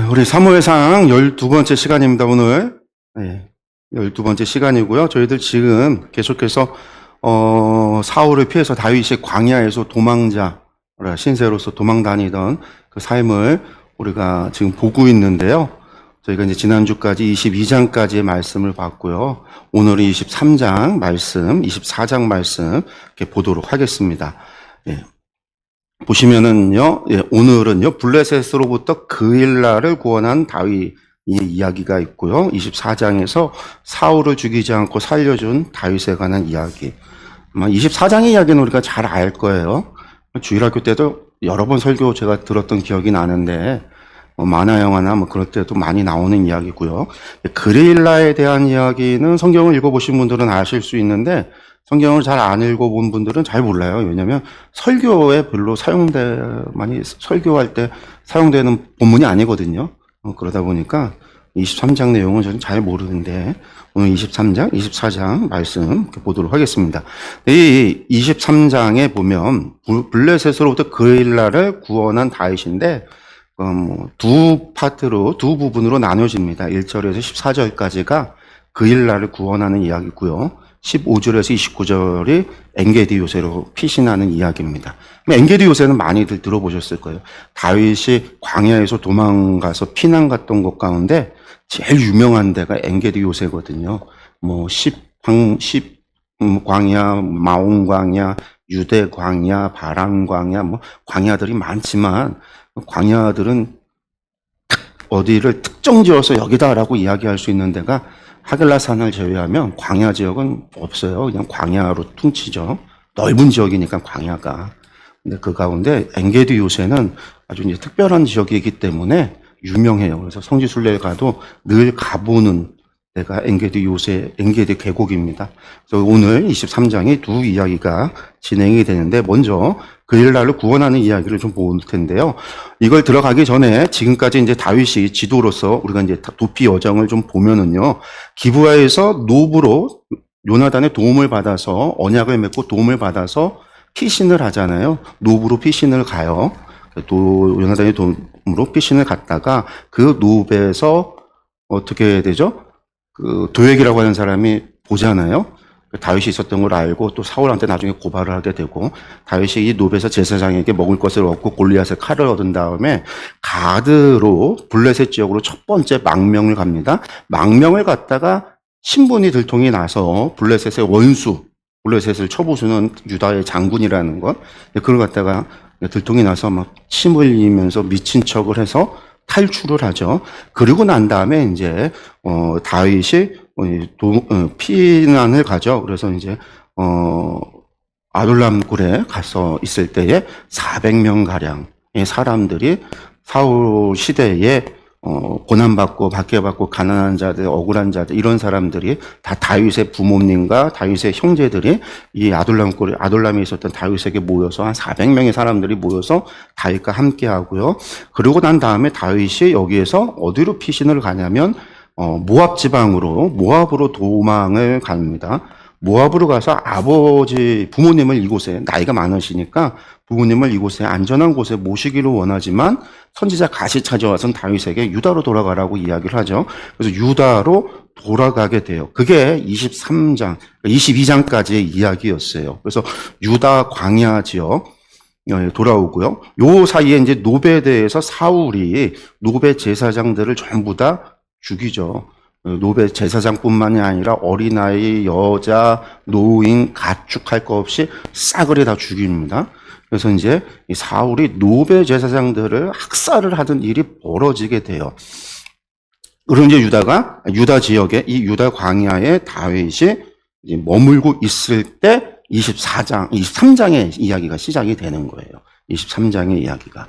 우리 사무엘상 12번째 시간입니다, 오늘. 네, 12번째 시간이고요. 저희들 지금 계속해서, 사울을 피해서 다윗이 광야에서 도망자, 신세로서 도망 다니던 그 삶을 우리가 지금 보고 있는데요. 저희가 이제 지난주까지 22장까지의 말씀을 봤고요. 오늘은 23장 말씀, 24장 말씀 이렇게 보도록 하겠습니다. 예. 보시면은요, 예, 오늘은요, 블레셋으로부터 그일라를 구원한 다윗의 이야기가 있고요. 24장에서 사울을 죽이지 않고 살려준 다윗에 관한 이야기. 아마 24장의 이야기는 우리가 잘 알 거예요. 주일학교 때도 여러 번 설교 제가 들었던 기억이 나는데, 만화 영화나 그럴 때도 많이 나오는 이야기고요. 그릴라에 대한 이야기는 성경을 읽어보신 분들은 아실 수 있는데, 성경을 잘 안 읽어본 분들은 잘 몰라요. 왜냐하면 설교에 별로 많이 설교할 때 사용되는 본문이 아니거든요. 그러다 보니까 23장 내용은 저는 잘 모르는데 오늘 23장, 24장 말씀 보도록 하겠습니다. 이 23장에 보면 블레셋으로부터 그일라를 구원한 다윗인데 두 파트로, 두 부분으로 나눠집니다. 1절에서 14절까지가 그일라를 구원하는 이야기고요. 15절에서 29절이 엔게디 요새로 피신하는 이야기입니다. 엔게디 요새는 많이들 들어보셨을 거예요. 다윗이 광야에서 도망가서 피난 갔던 곳 가운데 제일 유명한 데가 엔게디 요새거든요. 광야, 마온 광야, 유대 광야, 바람 광야, 광야들이 많지만 광야들은 어디를 특정 지어서 여기다라고 이야기할 수 있는 데가 하글라산을 제외하면 광야 지역은 없어요. 그냥 광야로 퉁치죠. 넓은 지역이니까 광야가. 근데 그 가운데 엔게디 요새는 아주 이제 특별한 지역이기 때문에 유명해요. 그래서 성지순례에 가도 늘 가보는 데가 엔게디 요새, 엔게디 계곡입니다. 그래서 오늘 23장에 두 이야기가 진행이 되는데 먼저 그일라를 구원하는 이야기를 좀 볼 텐데요. 이걸 들어가기 전에 지금까지 이제 다윗이 지도로서 우리가 이제 도피 여정을 좀 보면은요. 기브아에서 노브로 요나단의 도움을 받아서 언약을 맺고 도움을 받아서 피신을 하잖아요. 노브로 피신을 가요. 또 요나단의 도움으로 피신을 갔다가 그 노브에서 어떻게 되죠? 그 도액이라고 하는 사람이 보잖아요. 다윗이 있었던 걸 알고 또 사울한테 나중에 고발을 하게 되고 다윗이 이 노베에서 제사장에게 먹을 것을 얻고 골리앗의 칼을 얻은 다음에 가드로 블레셋 지역으로 첫 번째 망명을 갑니다. 망명을 갔다가 신분이 들통이 나서 블레셋의 원수, 블레셋을 쳐부수는 유다의 장군이라는 것, 그걸 갖다가 들통이 나서 침 흘리면서 미친 척을 해서 탈출을 하죠. 그리고 난 다음에 이제 다윗이 피난을 가죠. 그래서 이제 아둘람 굴에 가서 있을 때에 400명 가량의 사람들이 사울 시대에 고난받고 박해받고 가난한 자들, 억울한 자들 이런 사람들이 다 다윗의 부모님과 다윗의 형제들이 이 아둘람에 있었던 다윗에게 모여서 한 400명의 사람들이 모여서 다윗과 함께 하고요. 그러고 난 다음에 다윗이 여기에서 어디로 피신을 가냐면 모압 지방으로 모압으로 도망을 갑니다. 모압으로 가서 부모님을 이곳에 나이가 많으시니까 부모님을 이곳에 안전한 곳에 모시기를 원하지만 선지자 갓이 찾아와서 다윗에게 유다로 돌아가라고 이야기를 하죠. 그래서 유다로 돌아가게 돼요. 그게 23장, 22장까지의 이야기였어요. 그래서 유다 광야 지역 돌아오고요. 요 사이에 이제 노베에 대해서 사울이 노베 제사장들을 전부 다 죽이죠. 노베 제사장뿐만이 아니라 어린아이, 여자, 노인, 가축할 거 없이 싸그리 다 죽입니다. 그래서 이제 이 사울이 노베 제사장들을 학살을 하던 일이 벌어지게 돼요. 그리고 이제 유다 지역에 이 유다 광야에 다윗이 이제 머물고 있을 때 23장의 이야기가 시작이 되는 거예요. 23장의 이야기가.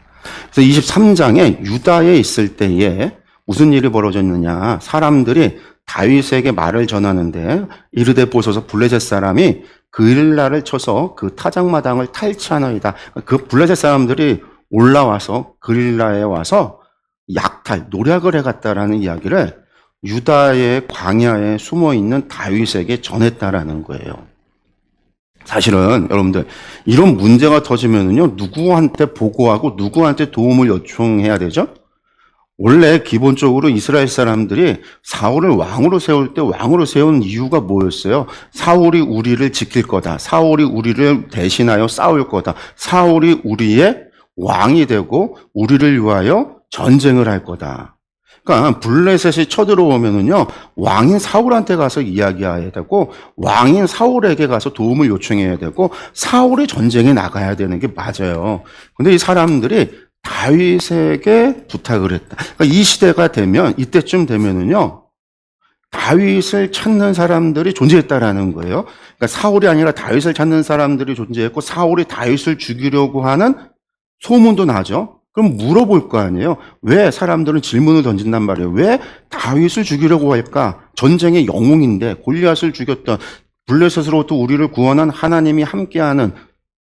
그래서 23장에 유다에 있을 때에 무슨 일이 벌어졌느냐. 사람들이 다윗에게 말을 전하는데 이르되 보소서 블레셋 사람이 그일라를 쳐서 그 타작마당을 탈취하나이다. 그 블레셋 사람들이 올라와서 그일라에 와서 노략을 해갔다라는 이야기를 유다의 광야에 숨어있는 다윗에게 전했다라는 거예요. 사실은 여러분들 이런 문제가 터지면은요 누구한테 보고하고 누구한테 도움을 요청해야 되죠? 원래 기본적으로 이스라엘 사람들이 사울을 왕으로 세울 때 왕으로 세운 이유가 뭐였어요? 사울이 우리를 지킬 거다. 사울이 우리를 대신하여 싸울 거다. 사울이 우리의 왕이 되고 우리를 위하여 전쟁을 할 거다. 그러니까 블레셋이 쳐들어오면은요, 왕인 사울한테 가서 이야기해야 되고, 왕인 사울에게 가서 도움을 요청해야 되고, 사울이 전쟁에 나가야 되는 게 맞아요. 근데 이 사람들이 다윗에게 부탁을 했다. 그러니까 이 시대가 되면, 이때쯤 되면은요, 다윗을 찾는 사람들이 존재했다라는 거예요. 그러니까 사울이 아니라 다윗을 찾는 사람들이 존재했고, 사울이 다윗을 죽이려고 하는 소문도 나죠. 그럼 물어볼 거 아니에요. 왜 사람들은 질문을 던진단 말이에요. 왜 다윗을 죽이려고 할까? 전쟁의 영웅인데 골리앗을 죽였던 블레셋으로부터 우리를 구원한 하나님이 함께하는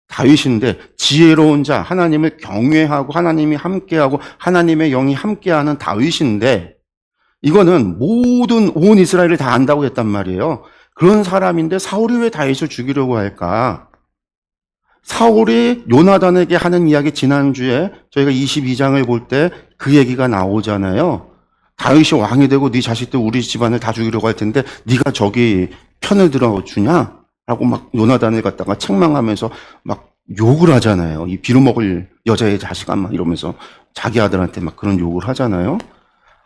다윗인데 지혜로운 자, 하나님을 경외하고 하나님이 함께하고 하나님의 영이 함께하는 다윗인데 이거는 모든 온 이스라엘을 다 안다고 했단 말이에요. 그런 사람인데 사울이 왜 다윗을 죽이려고 할까? 사울이 요나단에게 하는 이야기 지난주에 저희가 22장을 볼 때 그 얘기가 나오잖아요. 다윗이 왕이 되고 네 자식들 우리 집안을 다 죽이려고 할 텐데 네가 저기 편을 들어주냐? 라고 막 요나단을 갖다가 책망하면서 막 욕을 하잖아요. 이 비로먹을 여자의 자식아 막 이러면서 자기 아들한테 막 그런 욕을 하잖아요.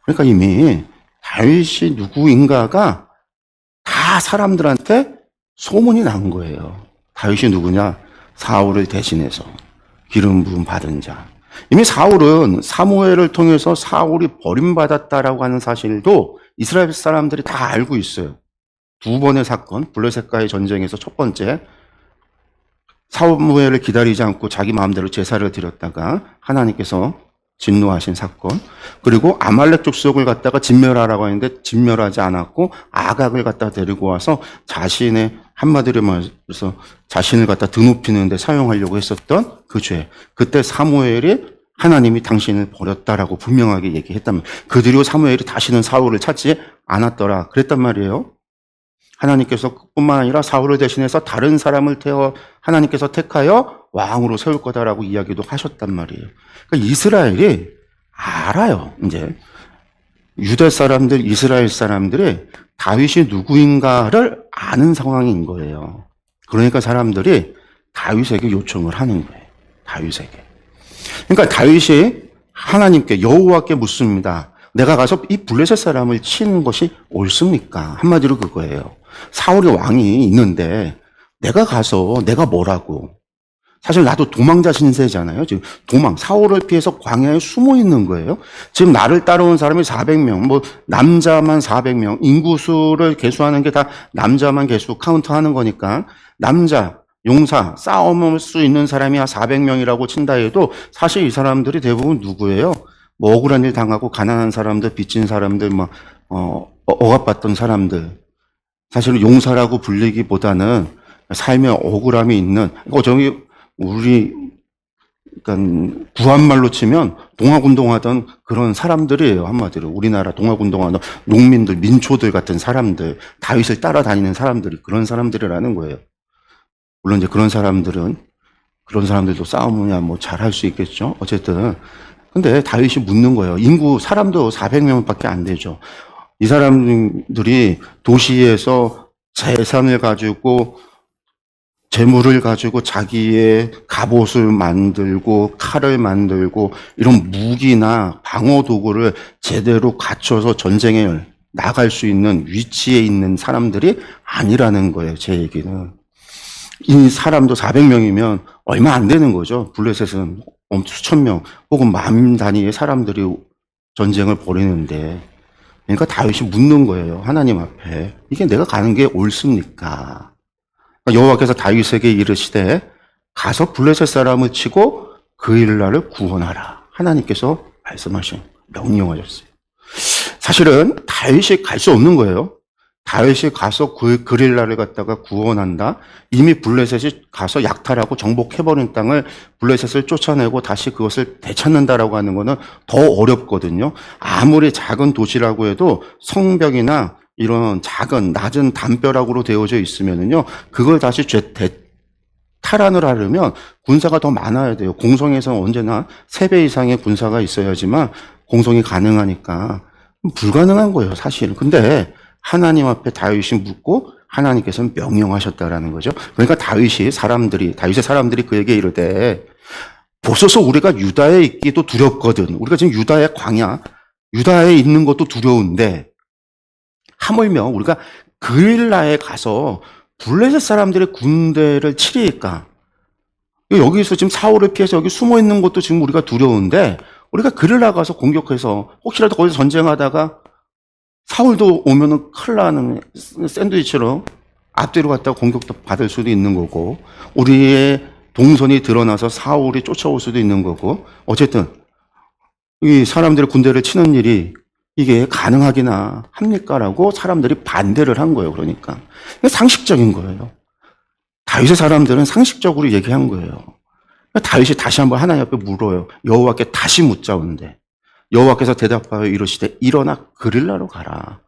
그러니까 이미 다윗이 누구인가가 다 사람들한테 소문이 난 거예요. 다윗이 누구냐? 사울을 대신해서 기름 부음 받은 자. 이미 사울은 사무엘을 통해서 사울이 버림받았다라고 하는 사실도 이스라엘 사람들이 다 알고 있어요. 두 번의 사건, 블레셋과의 전쟁에서 첫 번째, 사무엘을 기다리지 않고 자기 마음대로 제사를 드렸다가 하나님께서 진노하신 사건, 그리고 아말렉 족속을 갖다가 진멸하라고 하는데 진멸하지 않았고 아각을 갖다 데리고 와서 자신의 한마디로 말해서 자신을 갖다 드높이는 데 사용하려고 했었던 그 죄. 그때 사무엘이 하나님이 당신을 버렸다라고 분명하게 얘기했다면 그들이 사무엘이 다시는 사울을 찾지 않았더라 그랬단 말이에요. 하나님께서 뿐만 아니라 사울을 대신해서 다른 사람을 하나님께서 택하여 왕으로 세울 거다라고 이야기도 하셨단 말이에요. 그러니까 이스라엘이 알아요. 이제 유대 사람들, 이스라엘 사람들이 다윗이 누구인가를 아는 상황인 거예요. 그러니까 사람들이 다윗에게 요청을 하는 거예요. 다윗에게. 그러니까 다윗이 하나님께 여호와께 묻습니다. 내가 가서 이 블레셋 사람을 치는 것이 옳습니까? 한마디로 그거예요. 사울이 왕이 있는데 내가 가서 내가 뭐라고. 사실 나도 도망자 신세잖아요. 지금 사울을 피해서 광야에 숨어 있는 거예요. 지금 나를 따라온 사람이 400명, 뭐 남자만 400명, 인구수를 계수하는 게 다 남자만 계수 카운트하는 거니까 남자, 용사, 싸움할 수 있는 사람이 한 400명이라고 친다 해도 사실 이 사람들이 대부분 누구예요? 뭐 억울한 일 당하고 가난한 사람들, 빚진 사람들, 억압받던 사람들. 사실 용사라고 불리기보다는 삶에 억울함이 있는, 그러니까 구한말로 치면 동학운동하던 그런 사람들이에요, 한마디로. 우리나라 동학운동하던 농민들, 민초들 같은 사람들, 다윗을 따라다니는 사람들이 그런 사람들이라는 거예요. 물론 이제 그런 사람들도 싸움이야 뭐 잘할 수 있겠죠. 어쨌든. 근데 다윗이 묻는 거예요. 사람도 400명밖에 안 되죠. 이 사람들이 도시에서 재산을 가지고 재물을 가지고 자기의 갑옷을 만들고 칼을 만들고 이런 무기나 방어 도구를 제대로 갖춰서 전쟁에 나갈 수 있는 위치에 있는 사람들이 아니라는 거예요. 제 얘기는. 이 사람도 400명이면 얼마 안 되는 거죠. 블레셋은 수천 명 혹은 만 단위의 사람들이 전쟁을 벌이는데, 그러니까 다윗이 묻는 거예요. 하나님 앞에. 이게 내가 가는 게 옳습니까? 여호와께서 다윗에게 이르시되 가서 블레셋 사람을 치고 그 일날을 구원하라. 하나님께서 명령하셨어요. 사실은 다윗이 갈 수 없는 거예요. 다윗이 가서 그 그릴라를 갖다가 구원한다. 이미 블레셋이 가서 약탈하고 정복해버린 땅을 블레셋을 쫓아내고 다시 그것을 되찾는다라고 하는 거는 더 어렵거든요. 아무리 작은 도시라고 해도 성벽이나 이런 작은 낮은 담벼락으로 되어져 있으면은요, 그걸 다시 탈환을 하려면 군사가 더 많아야 돼요. 공성에서는 언제나 3배 이상의 군사가 있어야지만 공성이 가능하니까 불가능한 거예요, 사실은. 근데 하나님 앞에 다윗이 묻고 하나님께서는 명령하셨다라는 거죠. 그러니까 다윗의 사람들이 그에게 이르되 보소서 우리가 유다에 있기도 두렵거든. 우리가 지금 유다의 광야, 유다에 있는 것도 두려운데 하물며 우리가 그릴라에 가서 블레셋 사람들의 군대를 치리까? 여기서 지금 사울을 피해서 여기 숨어 있는 것도 지금 우리가 두려운데 우리가 그릴라 가서 공격해서 혹시라도 거기서 전쟁하다가 사울도 오면은 큰일 나는 샌드위치로 앞뒤로 갔다가 공격도 받을 수도 있는 거고 우리의 동선이 드러나서 사울이 쫓아올 수도 있는 거고 어쨌든 이 사람들의 군대를 치는 일이 이게 가능하기나 합니까라고 사람들이 반대를 한 거예요. 그러니까 상식적인 거예요. 다윗의 사람들은 상식적으로 얘기한 거예요. 다윗이 다시 한번 하나님 앞에 물어요. 여호와께 다시 묻자오는데 여호와께서 대답하여 이르시되 일어나 그릴라로 가라.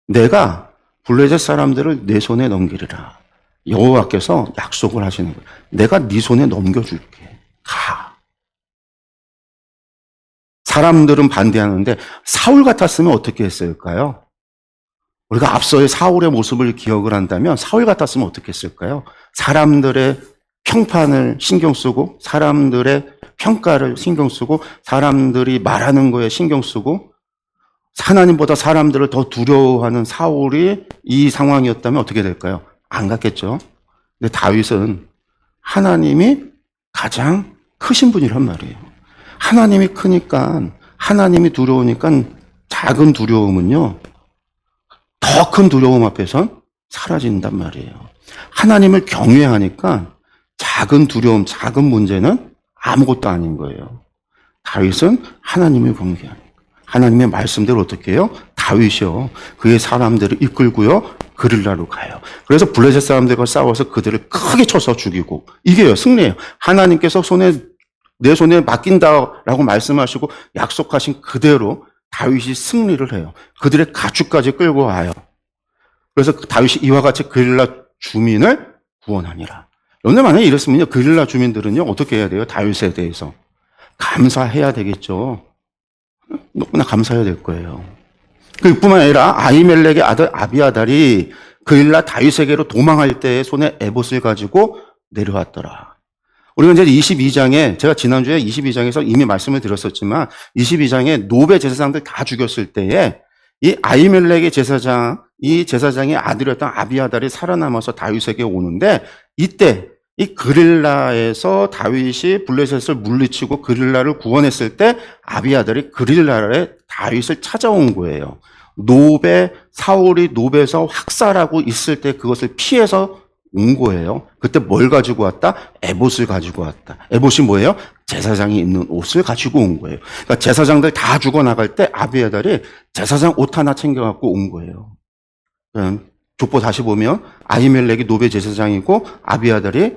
내가 블레셋 사람들을 내 손에 넘기리라. 여호와께서 약속을 하시는 거예요. 내가 네 손에 넘겨줄게. 가. 사람들은 반대하는데 사울 같았으면 어떻게 했을까요? 우리가 앞서의 사울의 모습을 기억을 한다면 사울 같았으면 어떻게 했을까요? 사람들의 평판을 신경 쓰고 사람들의 평가를 신경 쓰고 사람들이 말하는 거에 신경 쓰고 하나님보다 사람들을 더 두려워하는 사울이 이 상황이었다면 어떻게 될까요? 안 갔겠죠. 근데 다윗은 하나님이 가장 크신 분이란 말이에요. 하나님이 크니까 하나님이 두려우니까 작은 두려움은요 더 큰 두려움 앞에선 사라진단 말이에요. 하나님을 경외하니까 작은 두려움, 작은 문제는 아무것도 아닌 거예요. 다윗은 하나님을 경외하니까 하나님의 말씀대로 어떻게 해요? 다윗이요 그의 사람들을 이끌고요 그릴라로 가요. 그래서 블레셋 사람들과 싸워서 그들을 크게 쳐서 죽이고 이게요 승리예요. 하나님께서 내 손에 맡긴다라고 말씀하시고 약속하신 그대로 다윗이 승리를 해요. 그들의 가축까지 끌고 와요. 그래서 다윗이 이와 같이 그릴라 주민을 구원하니라. 그런데 만약에 이랬으면요, 그릴라 주민들은요, 어떻게 해야 돼요? 다윗에 대해서. 감사해야 되겠죠. 너무나 감사해야 될 거예요. 그뿐만 아니라 아히멜렉의 아들 아비아달이 그릴라 다윗에게로 도망할 때에 손에 에봇을 가지고 내려왔더라. 우리가 이제 22장에, 제가 지난주에 22장에서 이미 말씀을 드렸었지만, 22장에 노베 제사장들 다 죽였을 때에, 이 아히멜렉의 제사장, 이 제사장의 아들이었던 아비아달이 살아남아서 다윗에게 오는데, 이때, 이 그릴라에서 다윗이 블레셋을 물리치고 그릴라를 구원했을 때, 아비아달이 그릴라에 다윗을 찾아온 거예요. 사울이 노베에서 학살하고 있을 때 그것을 피해서 온 거예요. 그때 뭘 가지고 왔다? 에봇을 가지고 왔다. 에봇이 뭐예요? 제사장이 입는 옷을 가지고 온 거예요. 그러니까 제사장들 다 죽어나갈 때 아비아달이 제사장 옷 하나 챙겨갖고 온 거예요. 족보 다시 보면 아히멜렉이 노베 제사장이고 아비아달이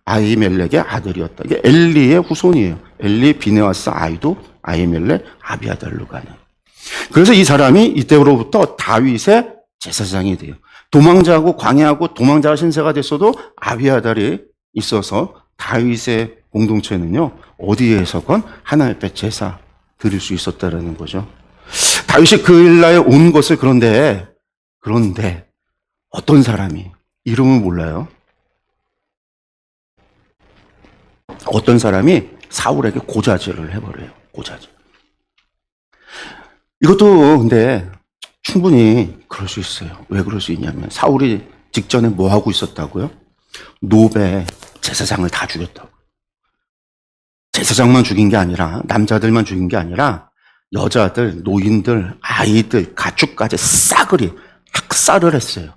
아히멜렉의 아들이었다. 이게 엘리의 후손이에요. 엘리, 비네아스, 아이도, 아히멜렉, 아비아달로 가는. 그래서 이 사람이 이때로부터 다윗의 제사장이 돼요. 도망자하고 광야하고 도망자가 신세가 됐어도 아비아달이 있어서 다윗의 공동체는요 어디에서건 하나님 앞에 제사 드릴 수 있었다라는 거죠. 다윗이 그일라에 온 것을 그런데 어떤 사람이 이름을 몰라요. 어떤 사람이 사울에게 고자질을 해버려요. 고자질. 이것도 근데 충분히 그럴 수 있어요. 왜 그럴 수 있냐면 사울이 직전에 뭐 하고 있었다고요? 노베 제사장을 다 죽였다고. 제사장만 죽인 게 아니라 남자들만 죽인 게 아니라 여자들, 노인들, 아이들, 가축까지 싸그리 학살을 했어요.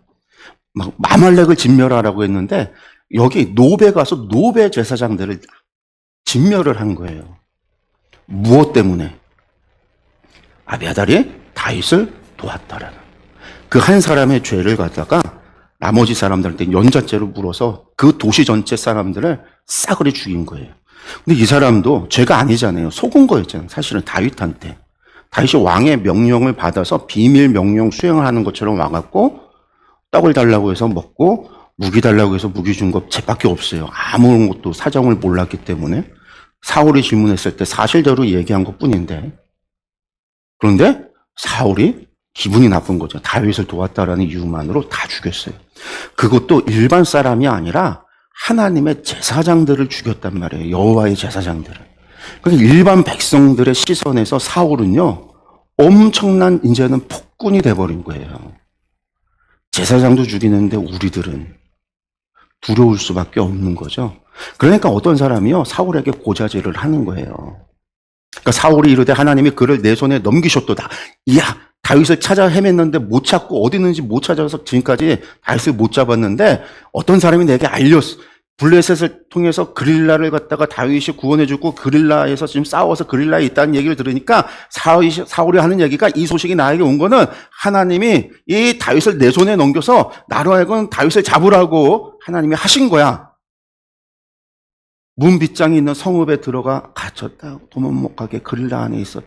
막 마말렉을 진멸하라고 했는데 여기 노베 가서 노베 제사장들을 진멸을 한 거예요. 무엇 때문에? 아비아달이 다윗을 도왔다라는 그 한 사람의 죄를 갖다가 나머지 사람들한테 연좌죄로 물어서 그 도시 전체 사람들을 싸그리 죽인 거예요. 근데 이 사람도 죄가 아니잖아요. 속은 거였잖아요. 사실은 다윗한테. 다윗이 왕의 명령을 받아서 비밀 명령 수행을 하는 것처럼 와갖고 떡을 달라고 해서 먹고 무기 달라고 해서 무기 준 것 죄밖에 없어요. 아무것도 사정을 몰랐기 때문에 사울이 질문했을 때 사실대로 얘기한 것 뿐인데 그런데 사울이 기분이 나쁜 거죠. 다윗을 도왔다라는 이유만으로 다 죽였어요. 그것도 일반 사람이 아니라 하나님의 제사장들을 죽였단 말이에요. 여호와의 제사장들을. 그러니까 일반 백성들의 시선에서 사울은요, 엄청난 이제는 폭군이 돼버린 거예요. 제사장도 죽이는데 우리들은 두려울 수밖에 없는 거죠. 그러니까 어떤 사람이요, 사울에게 고자질을 하는 거예요. 그러니까 사울이 이르되 하나님이 그를 내 손에 넘기셨도다. 이야, 다윗을 찾아 헤맸는데 못 찾고 어디 있는지 못 찾아서 지금까지 다윗을 못 잡았는데 어떤 사람이 내게 알렸어. 블레셋을 통해서 그릴라를 갖다가 다윗이 구원해주고 그릴라에서 지금 싸워서 그릴라에 있다는 얘기를 들으니까 사울이 하는 얘기가, 이 소식이 나에게 온 거는 하나님이 이 다윗을 내 손에 넘겨서 나로 하여금 다윗을 잡으라고 하나님이 하신 거야. 문빗장이 있는 성읍에 들어가 갇혔다. 도망 못 가게 그릴라 안에 있었다.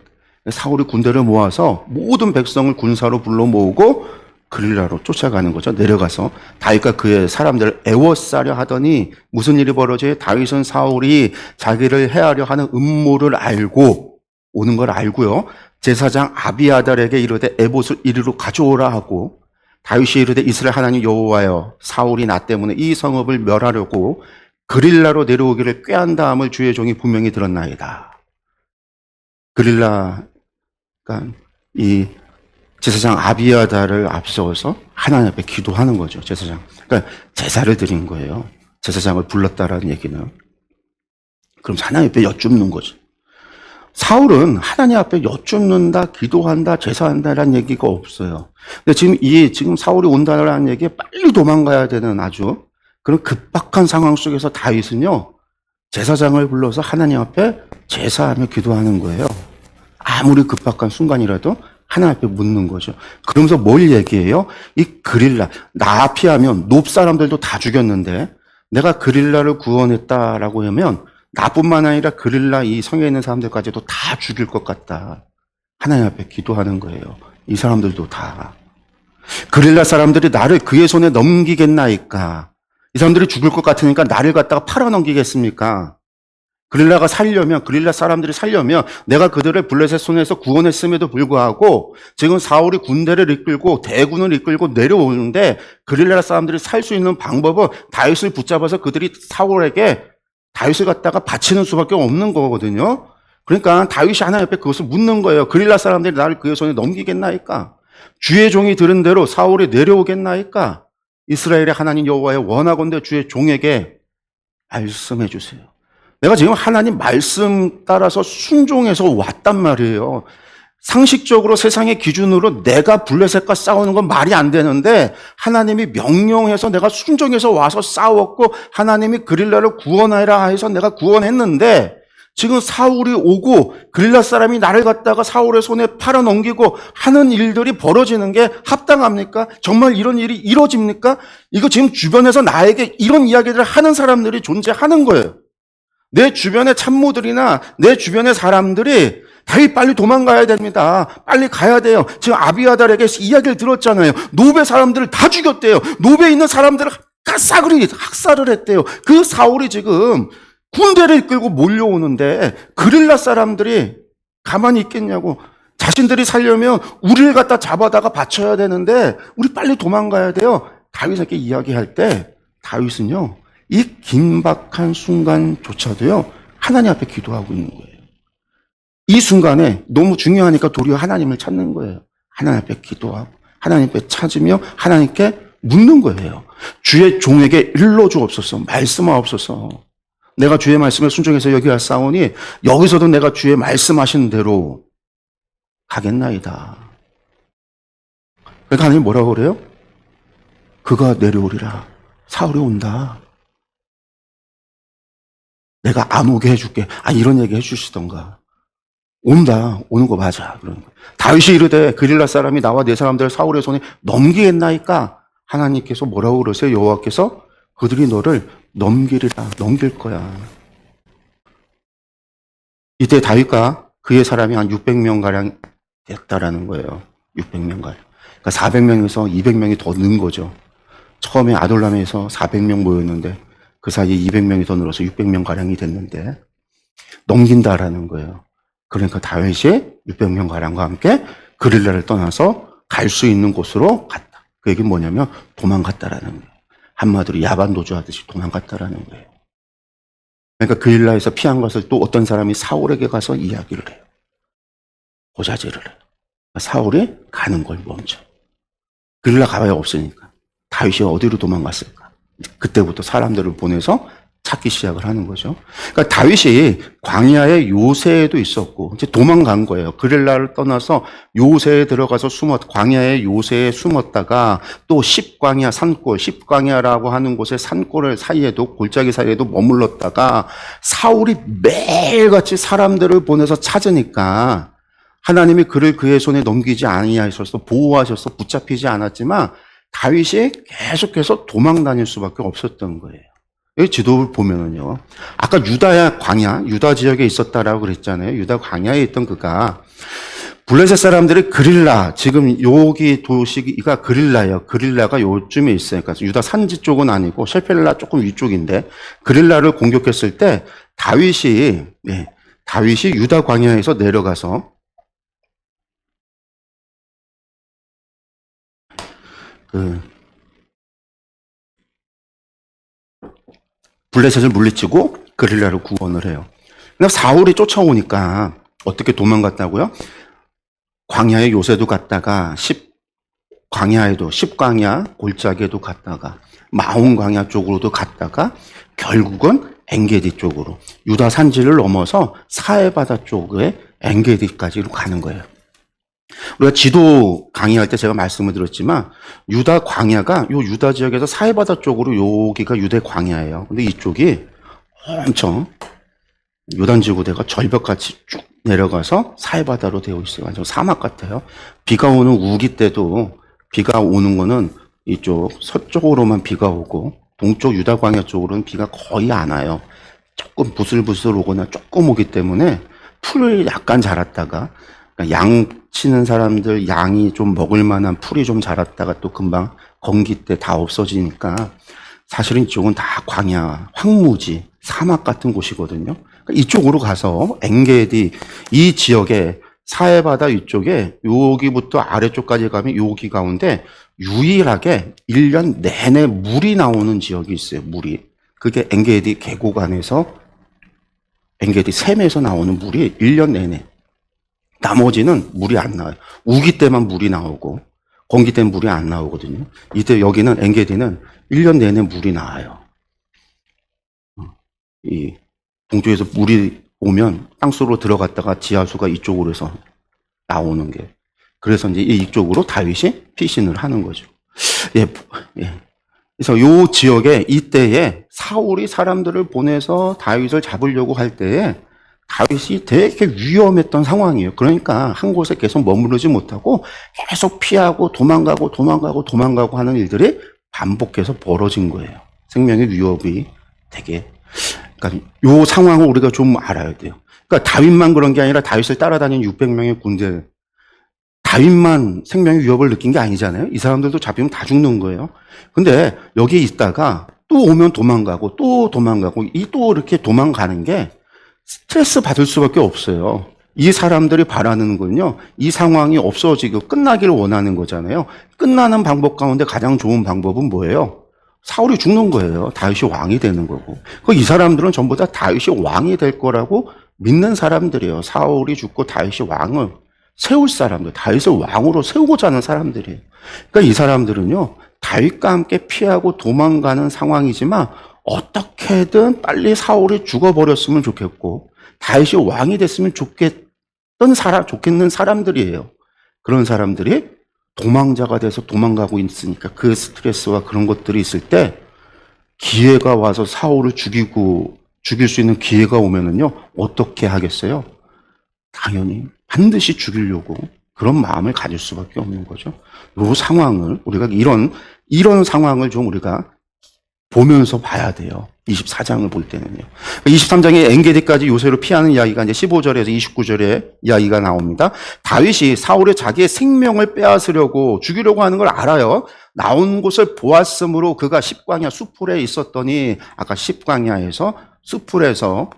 사울이 군대를 모아서 모든 백성을 군사로 불러 모으고 그릴라로 쫓아가는 거죠. 내려가서 다윗과 그의 사람들을 애워싸려 하더니 무슨 일이 벌어져요? 다윗은 사울이 자기를 해하려 하는 음모를 알고 오는 걸 알고요, 제사장 아비아달에게 이르되 에봇을 이리로 가져오라 하고, 다윗이 이르되 이스라엘 하나님 여호와여, 사울이 나 때문에 이 성읍을 멸하려고 그릴라로 내려오기를 꾀한 다음을 주의 종이 분명히 들었나이다. 그릴라가 이 제사장 아비아달을 앞세워서 하나님 앞에 기도하는 거죠. 제사장. 그러니까 제사를 드린 거예요. 제사장을 불렀다라는 얘기는. 그럼 하나님 앞에 여쭙는 거죠. 사울은 하나님 앞에 여쭙는다, 기도한다, 제사한다라는 얘기가 없어요. 근데 지금 사울이 온다라는 얘기에 빨리 도망가야 되는 아주 그런 급박한 상황 속에서 다윗은요, 제사장을 불러서 하나님 앞에 제사하며 기도하는 거예요. 아무리 급박한 순간이라도 하나님 앞에 묻는 거죠. 그러면서 뭘 얘기해요? 이 그릴라, 나 피하면 높 사람들도 다 죽였는데 내가 그릴라를 구원했다라고 하면 나뿐만 아니라 그릴라 이 성에 있는 사람들까지도 다 죽일 것 같다. 하나님 앞에 기도하는 거예요. 이 사람들도 다. 그릴라 사람들이 나를 그의 손에 넘기겠나이까? 이 사람들이 죽을 것 같으니까 나를 갖다가 팔아넘기겠습니까? 그릴라 사람들이 살려면 내가 그들을 블레셋 손에서 구원했음에도 불구하고 지금 사울이 군대를 이끌고 대군을 이끌고 내려오는데 그릴라 사람들이 살 수 있는 방법은 다윗을 붙잡아서 그들이 사울에게 다윗을 갖다가 바치는 수밖에 없는 거거든요. 그러니까 다윗이 하나님 앞에 그것을 묻는 거예요. 그릴라 사람들이 나를 그의 손에 넘기겠나이까? 주의 종이 들은 대로 사울이 내려오겠나이까? 이스라엘의 하나님 여호와여, 원하건대 주의 종에게 말씀해 주세요. 내가 지금 하나님 말씀 따라서 순종해서 왔단 말이에요. 상식적으로 세상의 기준으로 내가 블레셋과 싸우는 건 말이 안 되는데 하나님이 명령해서 내가 순종해서 와서 싸웠고 하나님이 그릴라를 구원하라 해서 내가 구원했는데 지금 사울이 오고 그릴라 사람이 나를 갖다가 사울의 손에 팔아넘기고 하는 일들이 벌어지는 게 합당합니까? 정말 이런 일이 이루어집니까? 이거 지금 주변에서 나에게 이런 이야기들을 하는 사람들이 존재하는 거예요. 내 주변의 참모들이나 내 주변의 사람들이 다윗 빨리 도망가야 됩니다. 빨리 가야 돼요. 지금 아비아달에게 이야기를 들었잖아요. 노베 사람들을 다 죽였대요. 노베에 있는 사람들을 싸그리 학살을 했대요. 그 사울이 지금 군대를 이끌고 몰려오는데 그릴라 사람들이 가만히 있겠냐고. 자신들이 살려면 우리를 갖다 잡아다가 바쳐야 되는데 우리 빨리 도망가야 돼요. 다윗에게 이야기할 때 다윗은요, 이 긴박한 순간조차도요, 하나님 앞에 기도하고 있는 거예요. 이 순간에 너무 중요하니까 도리어 하나님을 찾는 거예요. 하나님 앞에 기도하고 하나님 앞에 찾으며 하나님께 묻는 거예요. 주의 종에게 일러주옵소서, 말씀하옵소서. 내가 주의 말씀을 순종해서 여기 왔사오니 여기서도 내가 주의 말씀하신 대로 가겠나이다. 그러니까 하나님 뭐라고 그래요? 그가 내려오리라. 사울이 온다. 내가 안 오게 해줄게. 이런 얘기 해주시던가. 온다. 오는 거 맞아. 그러는 거예요. 다윗이 이르되 그릴라 사람이 나와 내 사람들을 사울의 손에 넘기겠나이까? 하나님께서 뭐라고 그러세요? 여호와께서 그들이 너를 넘기리라. 넘길 거야. 이때 다윗과 그의 사람이 한 600명가량 됐다라는 거예요. 600명가량. 그러니까 400명에서 200명이 더 는 거죠. 처음에 아돌람에서 400명 모였는데 그 사이에 200명이 더 늘어서 600명가량이 됐는데 넘긴다라는 거예요. 그러니까 다윗이 600명 가량과 함께 그릴라를 떠나서 갈 수 있는 곳으로 갔다. 그 얘기는 뭐냐면 도망갔다라는 거예요. 한마디로 야반 도주하듯이 도망갔다라는 거예요. 그러니까 그릴라에서 피한 것을 또 어떤 사람이 사울에게 가서 이야기를 해요. 고자질을 해요. 사울이 가는 걸 멈춰. 그릴라 가봐야 없으니까. 다윗이 어디로 도망갔을까? 그때부터 사람들을 보내서 찾기 시작을 하는 거죠. 그러니까 다윗이 광야의 요새에도 있었고 이제 도망간 거예요. 그릴라를 떠나서 요새에 들어가서 광야의 요새에 숨었다가 또 십광야 산골, 십광야라고 하는 곳의 산골 사이에도 골짜기 사이에도 머물렀다가 사울이 매일같이 사람들을 보내서 찾으니까 하나님이 그를 그의 손에 넘기지 아니하셔서 보호하셔서 붙잡히지 않았지만 다윗이 계속해서 도망 다닐 수밖에 없었던 거예요. 이 지도를 보면은요. 아까 유다야 광야, 유다 지역에 있었다라고 그랬잖아요. 유다 광야에 있던 그가 블레셋 사람들이 그릴라, 지금 여기 도시가 그릴라예요. 그릴라가 요쯤에 있어요. 그러니까 유다 산지 쪽은 아니고 셀펠라 조금 위쪽인데 그릴라를 공격했을 때 다윗이 유다 광야에서 내려가서 블레셋을 물리치고 그릴라를 구원을 해요. 근데 사울이 쫓아오니까 어떻게 도망갔다고요? 광야의 요새도 갔다가 광야에도 십광야 골짜기에도 갔다가 마온 광야 쪽으로도 갔다가 결국은 엔게디 쪽으로 유다 산지를 넘어서 사해바다 쪽에 엔게디까지로 가는 거예요. 우리가 지도 강의할 때 제가 말씀을 드렸지만 유다 광야가 요 유다 지역에서 사해바다 쪽으로 여기가 유대 광야예요. 근데 이쪽이 엄청 요단지구대가 절벽같이 쭉 내려가서 사해바다로 되어 있어요. 완전 사막 같아요. 비가 오는 우기 때도 비가 오는 거는 이쪽 서쪽으로만 비가 오고 동쪽 유다 광야 쪽으로는 비가 거의 안 와요. 조금 부슬부슬 오거나 조금 오기 때문에 풀을 약간 자랐다가 양 치는 사람들 양이 좀 먹을 만한 풀이 좀 자랐다가 또 금방 건기 때 다 없어지니까 사실은 이쪽은 다 광야, 황무지, 사막 같은 곳이거든요. 그러니까 이쪽으로 가서 엔게디 이 지역에 사해바다 이쪽에 여기부터 아래쪽까지 가면 여기 가운데 유일하게 1년 내내 물이 나오는 지역이 있어요. 물이. 그게 엔게디 계곡 안에서 엔게디 샘에서 나오는 물이 1년 내내. 나머지는 물이 안 나와요. 우기 때만 물이 나오고 건기 때는 물이 안 나오거든요. 이때 여기는 엔게디는 1년 내내 물이 나와요. 이 동쪽에서 물이 오면 땅속으로 들어갔다가 지하수가 이쪽으로 해서 나오는 게 그래서 이제 이쪽으로 다윗이 피신을 하는 거죠. 예. 그래서 요 지역에 이때에 사울이 사람들을 보내서 다윗을 잡으려고 할 때에 다윗이 되게 위험했던 상황이에요. 그러니까 한 곳에 계속 머무르지 못하고 계속 피하고 도망가고 하는 일들이 반복해서 벌어진 거예요. 생명의 위협이 되게. 그러니까 요 상황을 우리가 좀 알아야 돼요. 그러니까 다윗만 그런 게 아니라 다윗을 따라다니는 600명의 군대. 다윗만 생명의 위협을 느낀 게 아니잖아요. 이 사람들도 잡히면 다 죽는 거예요. 근데 여기 있다가 또 오면 도망가고 또 이렇게 도망가는 게 스트레스 받을 수밖에 없어요. 이 사람들이 바라는 건요, 이 상황이 없어지고 끝나기를 원하는 거잖아요. 끝나는 방법 가운데 가장 좋은 방법은 뭐예요? 사울이 죽는 거예요. 다윗이 왕이 되는 거고. 이 사람들은 전부 다 다윗이 왕이 될 거라고 믿는 사람들이에요. 사울이 죽고 다윗이 왕을 세울 사람들, 다윗을 왕으로 세우고자 하는 사람들이에요. 그러니까 이 사람들은요, 다윗과 함께 피하고 도망가는 상황이지만 어떻게든 빨리 사울이 죽어버렸으면 좋겠고 다윗이 왕이 됐으면 좋겠는 사람들이에요. 그런 사람들이 도망자가 돼서 도망가고 있으니까 그 스트레스와 그런 것들이 있을 때 기회가 와서 사울을 죽일 수 있는 기회가 오면은요, 어떻게 하겠어요? 당연히 반드시 죽이려고 그런 마음을 가질 수밖에 없는 거죠. 이 상황을 우리가 이런 상황을 좀 우리가 보면서 봐야 돼요. 24장을 볼 때는요. 23장에 엔게디까지 요새로 피하는 이야기가 이제 15절에서 29절에 이야기가 나옵니다. 다윗이 사울의 자기의 생명을 빼앗으려고 죽이려고 하는 걸 알아요. 나온 곳을 보았으므로 그가 십광야 수풀에 있었더니 아까 십광야에서 수풀에서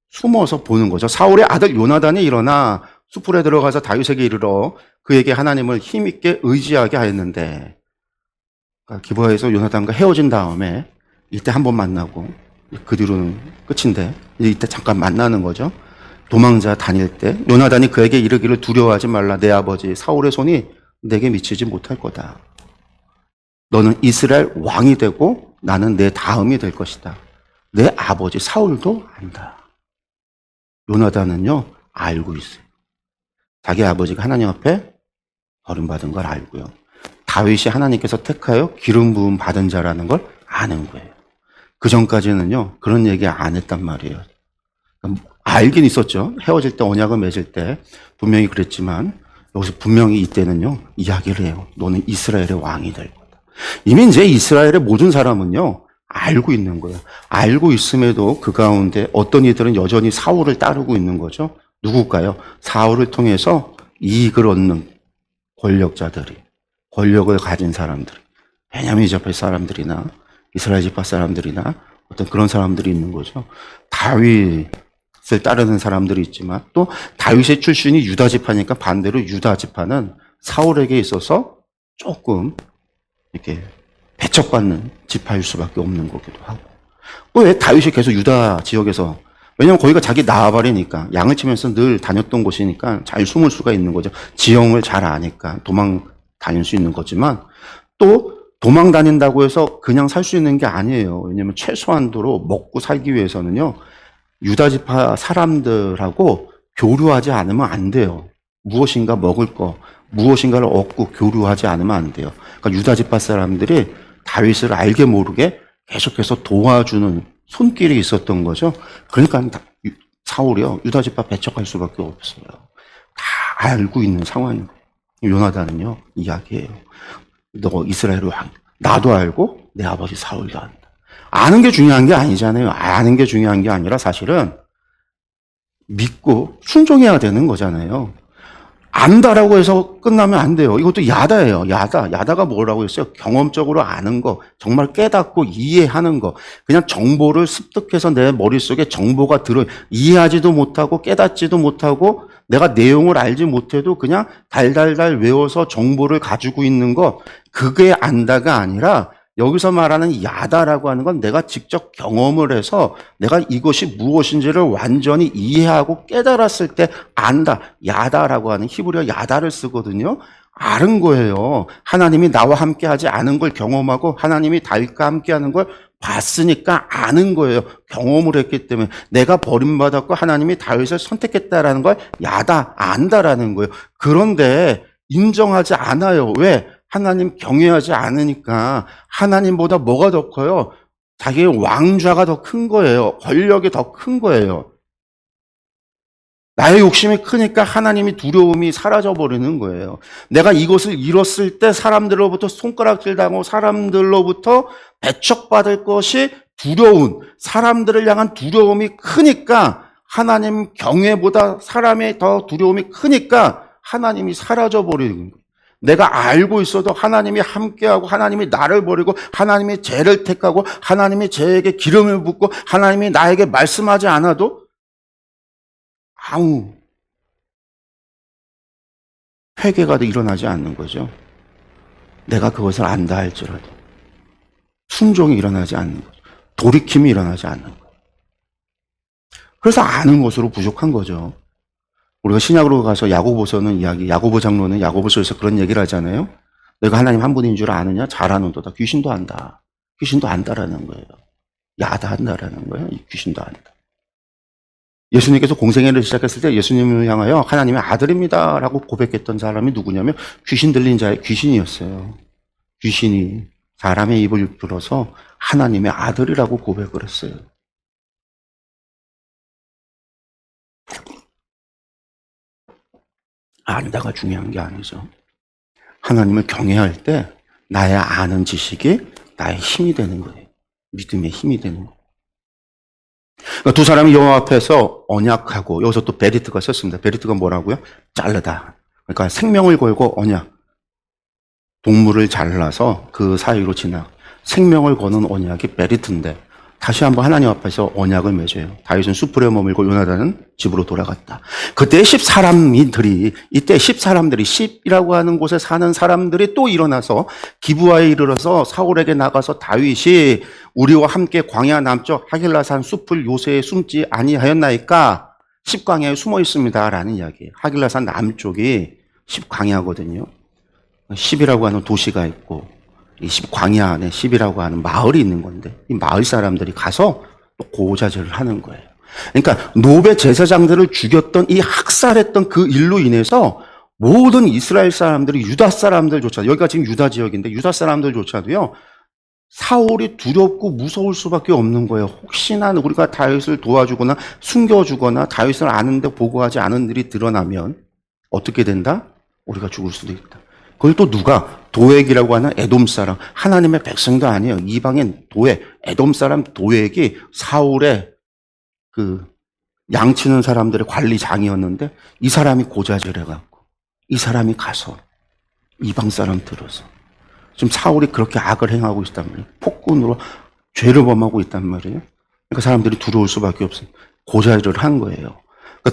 숨어서 보는 거죠. 사울의 아들 요나단이 일어나 숲풀에 들어가서 다윗에게 이르러 그에게 하나님을 힘있게 의지하게 하였는데, 그러니까 기브아에서 요나단과 헤어진 다음에 이때 한 번 만나고 그 뒤로는 끝인데 이때 잠깐 만나는 거죠. 도망자 다닐 때 요나단이 그에게 이르기를 두려워하지 말라. 내 아버지 사울의 손이 내게 미치지 못할 거다. 너는 이스라엘 왕이 되고 나는 내 다음이 될 것이다. 내 아버지 사울도 안다. 요나단은요 알고 있어요. 자기 아버지가 하나님 앞에 버림받은 걸 알고요. 다윗이 하나님께서 택하여 기름 부음 받은 자라는 걸 아는 거예요. 그 전까지는요 그런 얘기 안 했단 말이에요. 알긴 있었죠. 헤어질 때 언약을 맺을 때 분명히 그랬지만 여기서 분명히 이때는요 이야기를 해요. 너는 이스라엘의 왕이 될 거다. 이미 이제 이스라엘의 모든 사람은요 알고 있는 거예요. 알고 있음에도 그 가운데 어떤 이들은 여전히 사울을 따르고 있는 거죠. 누굴까요? 사울을 통해서 이익을 얻는 권력자들이, 권력을 가진 사람들이, 베냐민 지파 사람들이나 이스라엘 지파 사람들이나 어떤 그런 사람들이 있는 거죠. 다윗을 따르는 사람들이 있지만 또 다윗의 출신이 유다 지파니까 반대로 유다 지파는 사울에게 있어서 조금 이렇게 배척받는 지파일 수밖에 없는 거기도 하고. 왜 다윗이 계속 유다 지역에서, 왜냐면 거기가 자기 나아바리니까 양을 치면서 늘 다녔던 곳이니까 잘 숨을 수가 있는 거죠. 지형을 잘 아니까 도망 다닐 수 있는 거지만 또 도망 다닌다고 해서 그냥 살 수 있는 게 아니에요. 왜냐면 최소한도로 먹고 살기 위해서는요 유다 지파 사람들하고 교류하지 않으면 안 돼요. 무엇인가 먹을 거, 무엇인가를 얻고 교류하지 않으면 안 돼요. 그러니까 유다 지파 사람들이 다윗을 알게 모르게 계속해서 도와주는 손길이 있었던 거죠. 그러니까 사울이요 유다 지파 배척할 수밖에 없어요. 다 알고 있는 상황인 거예요. 요나단은요 이야기해요. 너 이스라엘 왕, 나도 알고 내 아버지 사울도 안다. 아는 게 중요한 게 아니잖아요. 아는 게 중요한 게 아니라 사실은 믿고 순종해야 되는 거잖아요. 안다라고 해서 끝나면 안 돼요. 이것도 야다예요. 야다가 뭐라고 했어요? 경험적으로 아는 거, 정말 깨닫고 이해하는 거. 그냥 정보를 습득해서 내 머릿속에 정보가 이해하지도 못하고 깨닫지도 못하고 내가 내용을 알지 못해도 그냥 달달달 외워서 정보를 가지고 있는 거, 그게 안다가 아니라 여기서 말하는 야다라고 하는 건 내가 직접 경험을 해서 내가 이것이 무엇인지를 완전히 이해하고 깨달았을 때 안다. 야다라고 하는 히브리어 야다를 쓰거든요. 아는 거예요. 하나님이 나와 함께 하지 않은 걸 경험하고 하나님이 다윗과 함께 하는 걸 봤으니까 아는 거예요. 경험을 했기 때문에 내가 버림받았고 하나님이 다윗을 선택했다라는 걸 야다, 안다라는 거예요. 그런데 인정하지 않아요. 왜? 하나님 경외하지 않으니까. 하나님보다 뭐가 더 커요? 자기의 왕좌가 더 큰 거예요. 권력이 더 큰 거예요. 나의 욕심이 크니까 하나님이 두려움이 사라져버리는 거예요. 내가 이것을 잃었을 때 사람들로부터 손가락질 당하고 사람들로부터 배척받을 것이 두려운, 사람들을 향한 두려움이 크니까 하나님 경외보다 사람의 더 두려움이 크니까 하나님이 사라져버리는 거예요. 내가 알고 있어도 하나님이 함께하고 하나님이 나를 버리고 하나님이 죄를 택하고 하나님이 죄에게 기름을 붓고 하나님이 나에게 말씀하지 않아도 아무 회개가 일어나지 않는 거죠. 내가 그것을 안다 할지라도 순종이 일어나지 않는 거죠. 돌이킴이 일어나지 않는 거예요. 그래서 아는 것으로 부족한 거죠. 우리가 신약으로 가서 야고보서는 야고보 장로는 야고보서에서 그런 얘기를 하잖아요. 내가 하나님 한 분인 줄 아느냐? 잘 아는도다. 귀신도 안다. 귀신도 안다라는 거예요. 야다 한다라는 거예요. 귀신도 안다. 예수님께서 공생애를 시작했을 때 예수님을 향하여 하나님의 아들입니다라고 고백했던 사람이 누구냐면 귀신 들린 자의 귀신이었어요. 귀신이 사람의 입을 불어서 하나님의 아들이라고 고백을 했어요. 안다가 중요한 게 아니죠. 하나님을 경외할 때 나의 아는 지식이 나의 힘이 되는 거예요. 믿음의 힘이 되는 거예요. 그러니까 두 사람이 여호와 앞에서 언약하고, 여기서 또 베리트가 썼습니다. 베리트가 뭐라고요? 자르다. 그러니까 생명을 걸고 언약. 동물을 잘라서 그 사이로 지나 생명을 거는 언약이 베리트인데 다시 한번 하나님 앞에서 언약을 맺어요. 다윗은 숯불에 머물고 요나단은 집으로 돌아갔다. 그때 10사람들이, 이때 10사람들이, 10이라고 하는 곳에 사는 사람들이 또 일어나서 기브아에 이르러서 사울에게 나가서 다윗이 우리와 함께 광야 남쪽 하길라산 숲을 요새에 숨지 아니하였나이까 10광야에 숨어 있습니다. 라는 이야기예요. 하길라산 남쪽이 10광야거든요. 10이라고 하는 도시가 있고 이 10광야 안에 10이라고 하는 마을이 있는 건데 이 마을 사람들이 가서 고자질을 하는 거예요. 그러니까 노베 제사장들을 죽였던 이 학살했던 그 일로 인해서 모든 이스라엘 사람들이 유다 사람들조차, 여기가 지금 유다 지역인데 유다 사람들조차도요, 사울이 두렵고 무서울 수밖에 없는 거예요. 혹시나 우리가 다윗을 도와주거나 숨겨주거나 다윗을 아는데 보고하지 않은 일이 드러나면 어떻게 된다? 우리가 죽을 수도 있다. 그걸 또 누가? 도액이라고 하는 에돔 사람, 하나님의 백성도 아니에요. 이방인 도액, 에돔 사람 도액이 사울의 그 양치는 사람들의 관리장이었는데 이 사람이 고자질해갖고 이 사람이 가서 이방 사람 들어서 지금 사울이 그렇게 악을 행하고 있단 말이에요. 폭군으로 죄를 범하고 있단 말이에요. 그러니까 사람들이 두려울 수밖에 없어요. 고자질을 한 거예요.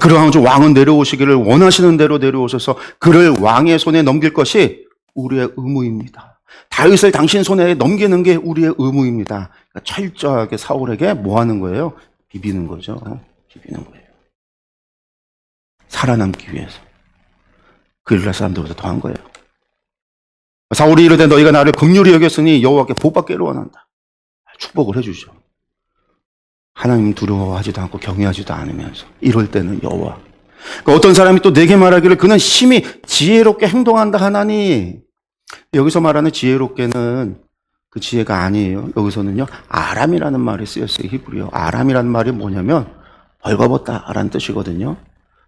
그러한 왕은 내려오시기를 원하시는 대로 내려오셔서 그를 왕의 손에 넘길 것이 우리의 의무입니다. 다윗을 당신 손에 넘기는 게 우리의 의무입니다. 그러니까 철저하게 사울에게 뭐 하는 거예요? 비비는 거죠. 비비는 거예요. 살아남기 위해서. 그 일날 사람들보다 더한 거예요. 사울이 이르되 너희가 나를 긍휼히 여겼으니 여호와께 복받기를 원한다. 축복을 해주죠. 하나님 두려워하지도 않고 경외하지도 않으면서 이럴 때는 여호와. 그러니까 어떤 사람이 또 내게 말하기를 그는 심히 지혜롭게 행동한다 하나니, 여기서 말하는 지혜롭게는 그 지혜가 아니에요. 여기서는요 아람이라는 말이 쓰였어요. 히브리어. 아람이라는 말이 뭐냐면 벌거벗다라는 뜻이거든요.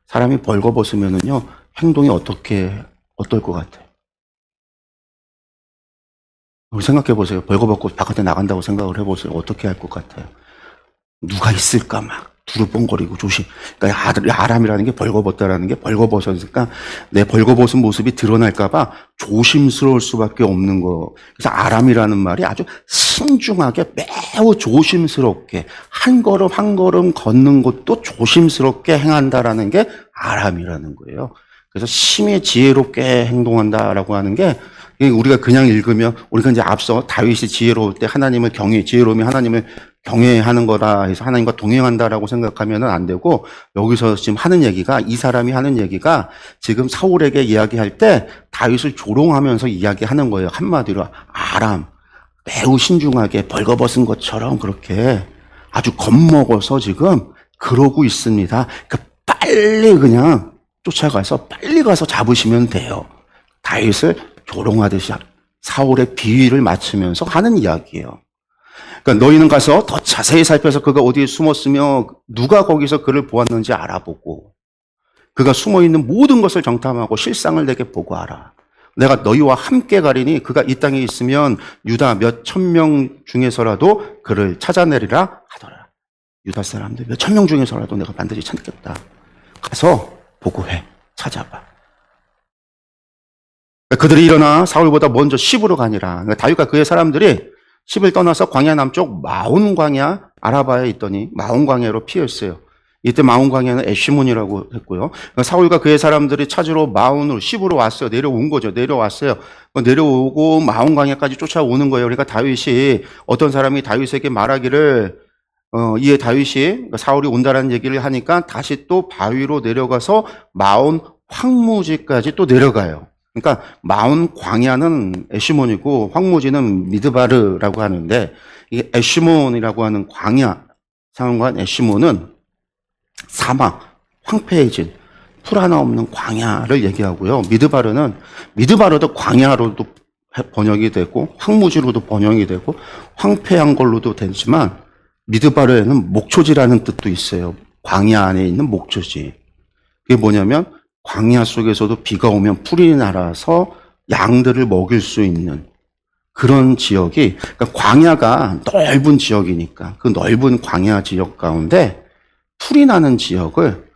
사람이 벌거벗으면은요 행동이 어떨 것 같아요? 우리 생각해 보세요. 벌거벗고 바깥에 나간다고 생각을 해보세요. 어떻게 할 것 같아요? 누가 있을까 막 두루뻥거리고 조심. 그러니까 아람이라는 게 벌거벗다라는 게 벌거벗으니까 내 벌거벗은 모습이 드러날까봐 조심스러울 수밖에 없는 거. 그래서 아람이라는 말이 아주 신중하게 매우 조심스럽게 한 걸음 한 걸음 걷는 것도 조심스럽게 행한다라는 게 아람이라는 거예요. 그래서 심히 지혜롭게 행동한다라고 하는 게 우리가 그냥 읽으면 우리가 이제 앞서 다윗이 지혜로울 때 하나님을 지혜로움이 하나님을 경외하는 거다 해서 하나님과 동행한다라고 생각하면은 안 되고, 여기서 지금 하는 얘기가, 이 사람이 하는 얘기가 지금 사울에게 이야기할 때 다윗을 조롱하면서 이야기하는 거예요. 한마디로 아람, 매우 신중하게 벌거벗은 것처럼 그렇게 아주 겁먹어서 지금 그러고 있습니다. 그러니까 빨리 그냥 쫓아가서 빨리 가서 잡으시면 돼요. 다윗을 조롱하듯이 사울의 비위를 맞추면서 하는 이야기예요. 그러니까 너희는 가서 더 자세히 살펴서 그가 어디에 숨었으며 누가 거기서 그를 보았는지 알아보고 그가 숨어있는 모든 것을 정탐하고 실상을 내게 보고하라. 내가 너희와 함께 가리니 그가 이 땅에 있으면 유다 몇 천 명 중에서라도 그를 찾아내리라 하더라. 유다 사람들 몇 천 명 중에서라도 내가 반드시 찾겠다. 가서 보고해. 찾아봐. 그들이 일어나 사울보다 먼저 시브로 가니라. 그러니까 다윗과 그의 사람들이 십을 떠나서 광야 남쪽 마온 광야 아라바에 있더니 마온 광야로 피했어요. 이때 마온 광야는 에시몬이라고 했고요. 사울과 그의 사람들이 찾으러 마온으로 십으로 왔어요. 내려온 거죠. 내려왔어요. 내려오고 마온 광야까지 쫓아오는 거예요. 그러니까 다윗이 어떤 사람이 다윗에게 말하기를 이에 다윗이 그러니까 사울이 온다라는 얘기를 하니까 다시 또 바위로 내려가서 마온 황무지까지 또 내려가요. 그러니까 마온 광야는 에시몬이고 황무지는 미드바르라고 하는데, 이 에시몬이라고 하는 광야 상황과 에시몬은 사막, 황폐해진 풀 하나 없는 광야를 얘기하고요. 미드바르도 광야로도 번역이 되고 황무지로도 번역이 되고 황폐한 걸로도 되지만 미드바르에는 목초지라는 뜻도 있어요. 광야 안에 있는 목초지. 그게 뭐냐면 광야 속에서도 비가 오면 풀이 날아서 양들을 먹일 수 있는 그런 지역이, 그러니까 광야가 넓은 지역이니까 그 넓은 광야 지역 가운데 풀이 나는 지역을,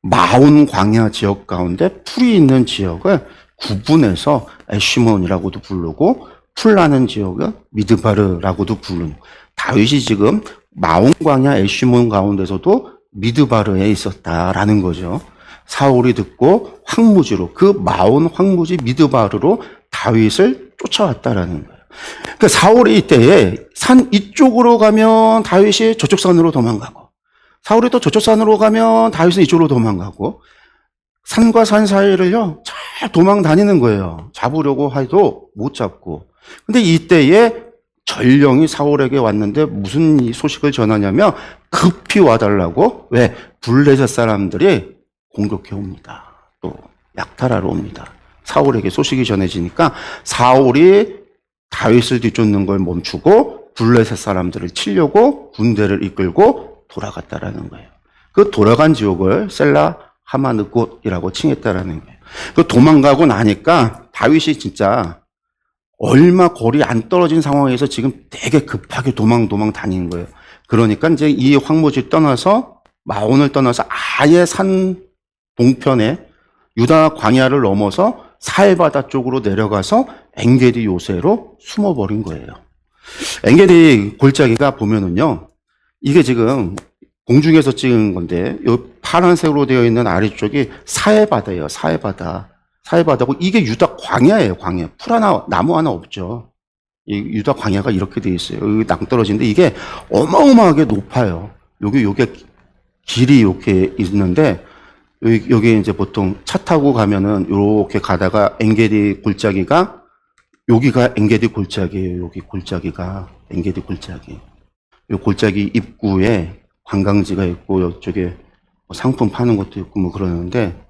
마온 광야 지역 가운데 풀이 있는 지역을 구분해서 에시몬이라고도 부르고 풀 나는 지역을 미드바르라고도 부르는, 다윗이 지금 마온 광야 에시몬 가운데서도 미드바르에 있었다라는 거죠. 사울이 듣고 황무지로, 그 마온 황무지 미드바르로 다윗을 쫓아왔다라는 거예요. 그러니까 사울이 이때에 산 이쪽으로 가면 다윗이 저쪽 산으로 도망가고, 사울이 또 저쪽 산으로 가면 다윗은 이쪽으로 도망가고, 산과 산 사이를요 잘 도망 다니는 거예요. 잡으려고 해도 못 잡고. 근데 이때에 전령이 사울에게 왔는데 무슨 소식을 전하냐면 급히 와달라고. 왜? 블레셋 사람들이 공격해 옵니다. 또 약탈하러 옵니다. 사울에게 소식이 전해지니까 사울이 다윗을 뒤쫓는 걸 멈추고 블레셋 사람들을 치려고 군대를 이끌고 돌아갔다라는 거예요. 그 돌아간 지역을 셀라 하마느곳이라고 칭했다라는 거예요. 그 도망가고 나니까 다윗이 진짜 얼마 거리 안 떨어진 상황에서 지금 되게 급하게 도망 다니는 거예요. 그러니까 이제 이 황무지 떠나서 마온을 떠나서 아예 산 동편에 유다 광야를 넘어서 사해바다 쪽으로 내려가서 엔게디 요새로 숨어버린 거예요. 엔게디 골짜기가 보면은요, 이게 지금 공중에서 찍은 건데, 이 파란색으로 되어 있는 아래쪽이 사해바다예요. 사해바다고 이게 유다 광야예요. 광야. 풀 하나, 나무 하나 없죠. 이 유다 광야가 이렇게 되어 있어요. 여기 낭떠러지인데 이게 어마어마하게 높아요. 요게 길이 이렇게 있는데, 여기 이제 보통 차 타고 가면은 이렇게 가다가 엔게디 골짜기가, 여기가 엔게디 골짜기예요. 여기 골짜기가 엔게디 골짜기. 요 골짜기 입구에 관광지가 있고, 이쪽에 상품 파는 것도 있고 뭐 그러는데,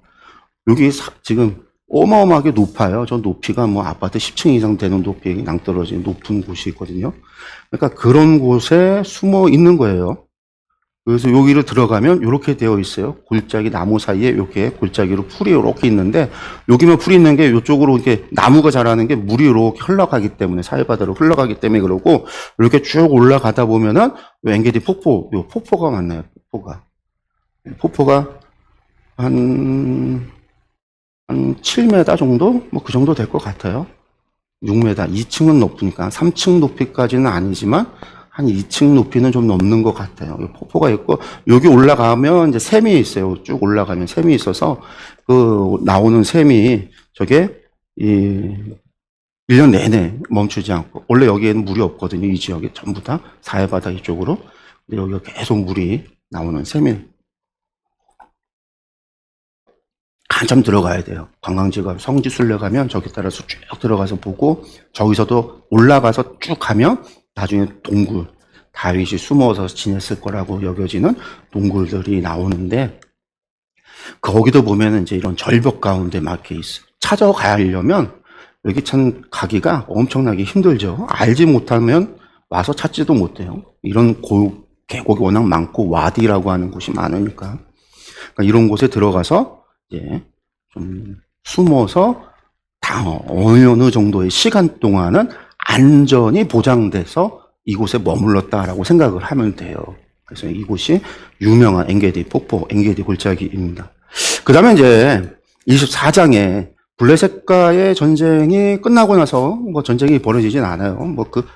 여기 지금 어마어마하게 높아요. 저 높이가 뭐 아파트 10층 이상 되는 높이, 낭떠러진 높은 곳이 있거든요. 그러니까 그런 곳에 숨어 있는 거예요. 그래서 여기를 들어가면 이렇게 되어 있어요. 골짜기 나무 사이에 이렇게 골짜기로 풀이 이렇게 있는데, 여기만 풀이 있는 게 이쪽으로 이렇게 나무가 자라는 게 물이 이렇게 흘러가기 때문에, 사해바다로 흘러가기 때문에 그러고, 이렇게 쭉 올라가다 보면은 엔게디 폭포, 요 폭포가 많나요? 폭포가 한 7m 정도? 뭐 그 정도 될 것 같아요. 6m. 2층은 높으니까 3층 높이까지는 아니지만 한 2층 높이는 좀 넘는 것 같아요. 폭포가 있고, 여기 올라가면 이제 샘이 있어요. 쭉 올라가면 샘이 있어서 그 나오는 샘이 저게 1년 내내 멈추지 않고, 원래 여기에는 물이 없거든요. 이 지역에 전부 다 사해바다 이쪽으로. 근데 여기가 계속 물이 나오는 샘이. 한참 들어가야 돼요. 관광지가 성지순례 가면 저기 따라서 쭉 들어가서 보고, 저기서도 올라가서 쭉 가면 나중에 동굴, 다윗이 숨어서 지냈을 거라고 여겨지는 동굴들이 나오는데, 거기도 보면은 이제 이런 절벽 가운데 막 이렇게 있어. 찾아가려면 여기 참 가기가 엄청나게 힘들죠. 알지 못하면 와서 찾지도 못해요. 이런 계곡이 워낙 많고 와디라고 하는 곳이 많으니까. 그러니까 이런 곳에 들어가서 이제 좀 숨어서 어느 정도의 시간 동안은 안전이 보장돼서 이곳에 머물렀다라고 생각을 하면 돼요. 그래서 이곳이 유명한 엔게디 폭포, 엔게디 골짜기입니다. 그 다음에 이제 24장에 블레셋과의 전쟁이 끝나고 나서, 뭐 전쟁이 벌어지진 않아요. 뭐 그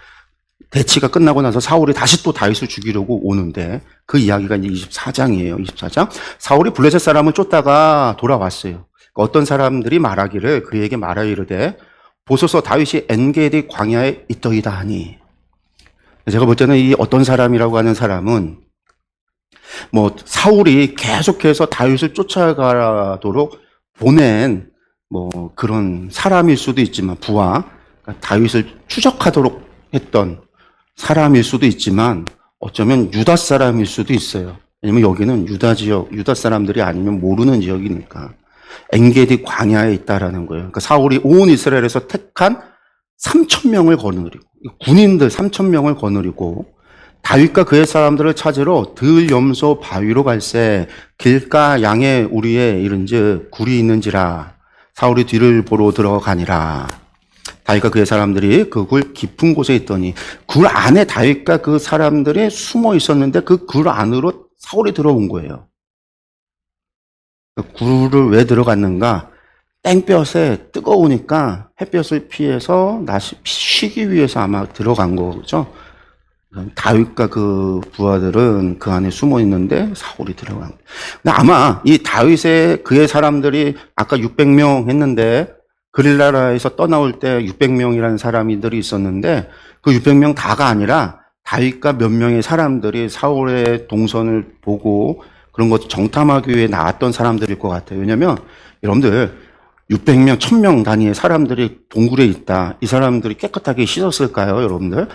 대치가 끝나고 나서 사울이 다시 또 다윗을 죽이려고 오는데, 그 이야기가 이제 24장이에요. 24장. 사울이 블레셋 사람을 쫓다가 돌아왔어요. 어떤 사람들이 말하기를, 그에게 말하 이르되 보소서 다윗이 엔게디 광야에 있더이다 하니. 제가 볼 때는 이 어떤 사람이라고 하는 사람은 뭐 사울이 계속해서 다윗을 쫓아가도록 보낸 뭐 그런 사람일 수도 있지만, 부하, 그러니까 다윗을 추적하도록 했던 사람일 수도 있지만, 어쩌면 유다 사람일 수도 있어요. 왜냐면 여기는 유다 지역, 유다 사람들이 아니면 모르는 지역이니까. 엔게디 광야에 있다라는 거예요. 그러니까 사울이 온 이스라엘에서 택한 3,000명을 거느리고, 군인들 3,000명을 거느리고, 다윗과 그의 사람들을 찾으러 들 염소 바위로 갈새 길가 양의 우리에 이른즉 굴이 있는지라. 사울이 뒤를 보러 들어가니라. 다윗과 그의 사람들이 그 굴 깊은 곳에 있더니, 굴 안에 다윗과 그 사람들이 숨어 있었는데 그 굴 안으로 사울이 들어온 거예요. 굴을 왜 들어갔는가? 땡볕에 뜨거우니까 햇볕을 피해서 쉬기 위해서 아마 들어간 거죠. 다윗과 그 부하들은 그 안에 숨어 있는데 사울이 들어간 거예요. 근데 아마 이 다윗의 그의 사람들이 아까 600명 했는데 그릴라라에서 떠나올 때 600명이라는 사람들이 있었는데 그 600명 다가 아니라 다윗과 몇 명의 사람들이 사울의 동선을 보고 그런 것 정탐하기 위해 나왔던 사람들일 것 같아요. 왜냐면 여러분들 600명, 1000명 단위의 사람들이 동굴에 있다. 이 사람들이 깨끗하게 씻었을까요, 여러분들?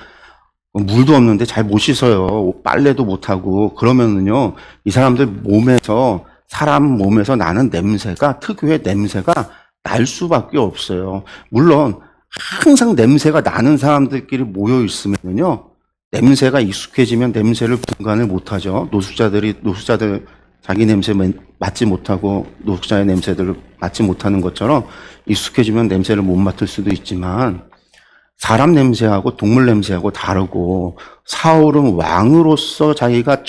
물도 없는데 잘 못 씻어요. 빨래도 못 하고 그러면은요, 이 사람들 몸에서 사람 몸에서 나는 냄새가 특유의 냄새가 날 수밖에 없어요. 물론 항상 냄새가 나는 사람들끼리 모여 있으면요, 냄새가 익숙해지면 냄새를 분간을 못 하죠. 노숙자들 자기 냄새 맡지 못하고 노숙자의 냄새들을 맡지 못하는 것처럼 익숙해지면 냄새를 못 맡을 수도 있지만 사람 냄새하고 동물 냄새하고 다르고 사울은 왕으로서 자기가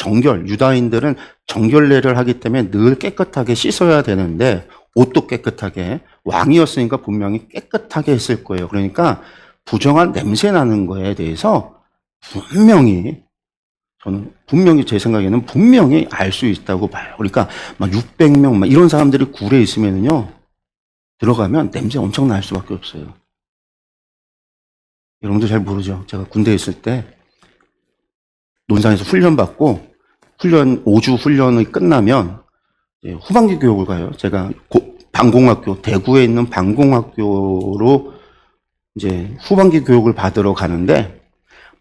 유다인들은 정결례를 하기 때문에 늘 깨끗하게 씻어야 되는데 옷도 깨끗하게 왕이었으니까 분명히 깨끗하게 했을 거예요. 그러니까 부정한 냄새 나는 거에 대해서 저는 분명히 제 생각에는 분명히 알 수 있다고 봐요. 그러니까 막 600명 막 이런 사람들이 굴에 있으면요 들어가면 냄새 엄청 날 수밖에 없어요. 여러분도 잘 모르죠. 제가 군대에 있을 때 논산에서 훈련받고 5주 훈련이 끝나면 후반기 교육을 가요. 제가 방공학교, 대구에 있는 방공학교로 이제 후반기 교육을 받으러 가는데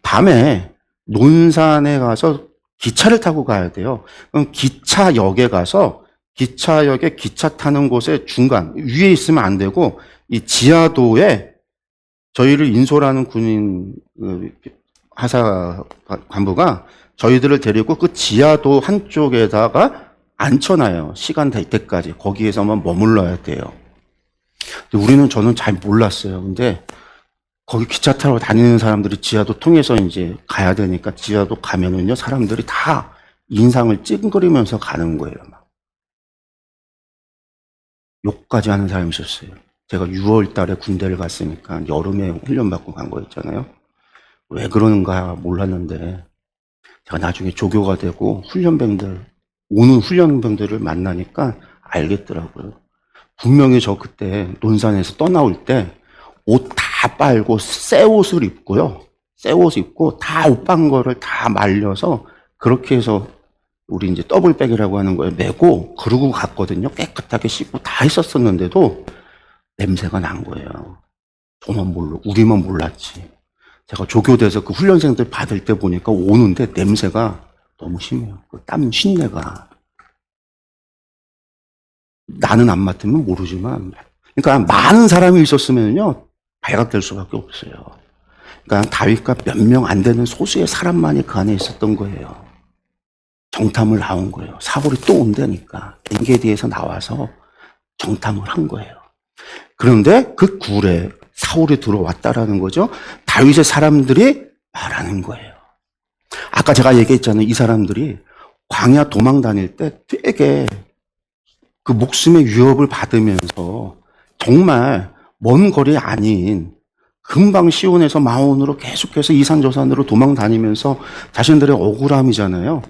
밤에 논산에 가서 기차를 타고 가야 돼요. 그럼 기차역에 가서 기차역에 기차 타는 곳에 중간 위에 있으면 안 되고 이 지하도에 저희를 인솔하는 군인 하사 간부가 저희들을 데리고 그 지하도 한쪽에다가 앉혀놔요. 시간 될 때까지 거기에서만 머물러야 돼요. 저는 잘 몰랐어요. 근데 거기 기차 타러 다니는 사람들이 지하도 통해서 이제 가야 되니까 지하도 가면은요 사람들이 다 인상을 찡그리면서 가는 거예요. 막. 욕까지 하는 사람이 있었어요. 제가 6월 달에 군대를 갔으니까 여름에 훈련받고 간 거였잖아요. 왜 그러는가 몰랐는데 제가 나중에 조교가 되고 오는 훈련병들을 만나니까 알겠더라고요. 분명히 저 그때 논산에서 떠나올 때 옷 다 빨고 새 옷을 입고요. 새 옷 입고 다 옷 빤 거를 다 말려서 그렇게 해서 우리 이제 더블백이라고 하는 거에 메고 그러고 갔거든요. 깨끗하게 씻고 다 했었었는데도 냄새가 난 거예요. 우리만 몰랐지. 제가 조교돼서 그 훈련생들 받을 때 보니까 오는데 냄새가 너무 심해요. 그 땀 신내가. 나는 안 맡으면 모르지만, 그러니까 많은 사람이 있었으면요, 발각될 수밖에 없어요. 그러니까 다윗과 몇 명 안 되는 소수의 사람만이 그 안에 있었던 거예요. 정탐을 나온 거예요. 사울이 또 온다니까. 엔게디에서 나와서 정탐을 한 거예요. 그런데 그 굴에 사울이 들어왔다라는 거죠. 다윗의 사람들이 말하는 거예요. 아까 제가 얘기했잖아요. 이 사람들이 광야 도망 다닐 때 되게 그 목숨의 위협을 받으면서 정말 먼 거리 아닌 금방 시온에서 마온으로 계속해서 이산저산으로 도망 다니면서 자신들의 억울함이잖아요.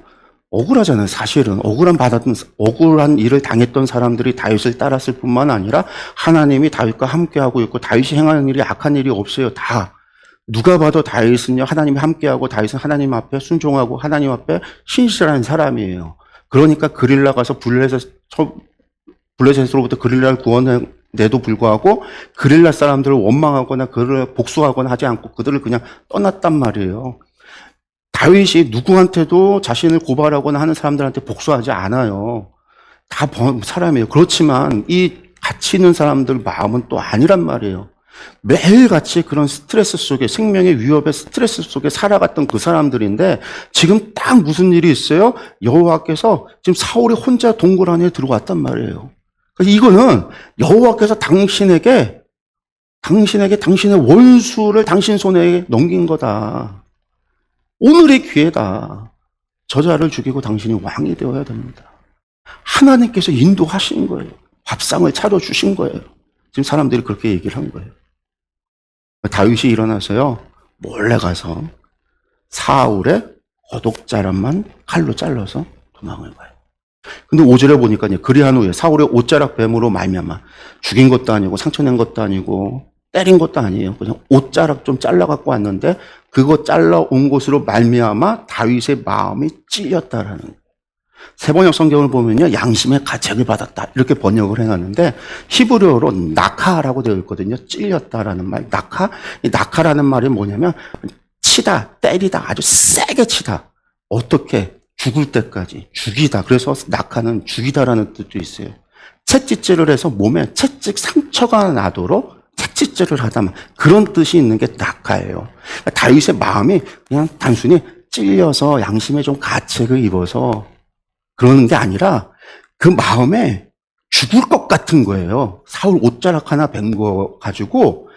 억울하잖아요. 사실은 억울한 일을 당했던 사람들이 다윗을 따랐을 뿐만 아니라 하나님이 다윗과 함께하고 있고 다윗이 행하는 일이 악한 일이 없어요. 다 누가 봐도 다윗은요 하나님이 함께하고 다윗은 하나님 앞에 순종하고 하나님 앞에 신실한 사람이에요. 그러니까 그릴라 가서 블레셋으로부터 그릴라를 구원해내도 불구하고 그릴라 사람들을 원망하거나 그를 복수하거나 하지 않고 그들을 그냥 떠났단 말이에요. 다윗이 누구한테도 자신을 고발하거나 하는 사람들한테 복수하지 않아요. 다 사람이에요. 그렇지만 이 같이 있는 사람들 마음은 또 아니란 말이에요. 매일같이 그런 스트레스 속에 생명의 위협의 스트레스 속에 살아갔던 그 사람들인데 지금 딱 무슨 일이 있어요? 여호와께서 지금 사울이 혼자 동굴 안에 들어왔단 말이에요. 이거는 여호와께서 당신에게 당신의 원수를 당신 손에 넘긴 거다. 오늘의 기회다. 저자를 죽이고 당신이 왕이 되어야 됩니다. 하나님께서 인도하신 거예요. 밥상을 차려주신 거예요. 지금 사람들이 그렇게 얘기를 한 거예요. 다윗이 일어나서요, 몰래 가서 사울의 겉옷자락만 칼로 잘라서 도망을 가요. 근데 5절에 보니까 그리한 후에 사울의 옷자락 뱀으로 말미암아 죽인 것도 아니고 상처낸 것도 아니고 때린 것도 아니에요. 그냥 옷자락 좀 잘라갖고 왔는데 그거 잘라온 곳으로 말미암아 다윗의 마음이 찔렸다라는 거예요. 세번역 성경을 보면요, 양심의 가책을 받았다 이렇게 번역을 해놨는데 히브리어로 낙하라고 되어 있거든요. 찔렸다라는 말. 이 낙하라는 말이 뭐냐면 치다, 때리다, 아주 세게 치다. 어떻게? 죽을 때까지 죽이다. 그래서 낙하는 죽이다라는 뜻도 있어요. 채찍질을 해서 몸에 채찍 상처가 나도록 채찍질을 하다, 그런 뜻이 있는 게 낙하예요. 그러니까 다윗의 마음이 그냥 단순히 찔려서 양심에 좀 가책을 입어서 그러는 게 아니라 그 마음에 죽을 것 같은 거예요. 사울 옷자락 하나 벤 거 가지고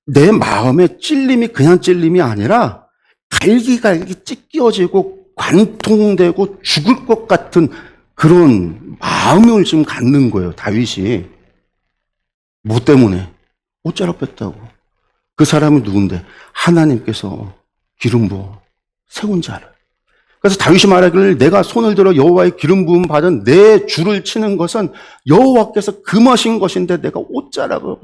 내 마음의 찔림이 그냥 찔림이 아니라 갈기갈기 찢겨지고 관통되고 죽을 것 같은 그런 마음을 지금 갖는 거예요, 다윗이. 뭐 때문에? 옷자락 뺐다고. 그 사람이 누군데? 하나님께서 기름 부어 세운 자를. 그래서 다윗이 말하기를 내가 손을 들어 여호와의 기름 부음 받은 내 주를 치는 것은 여호와께서 금하신 것인데 내가 옷자락을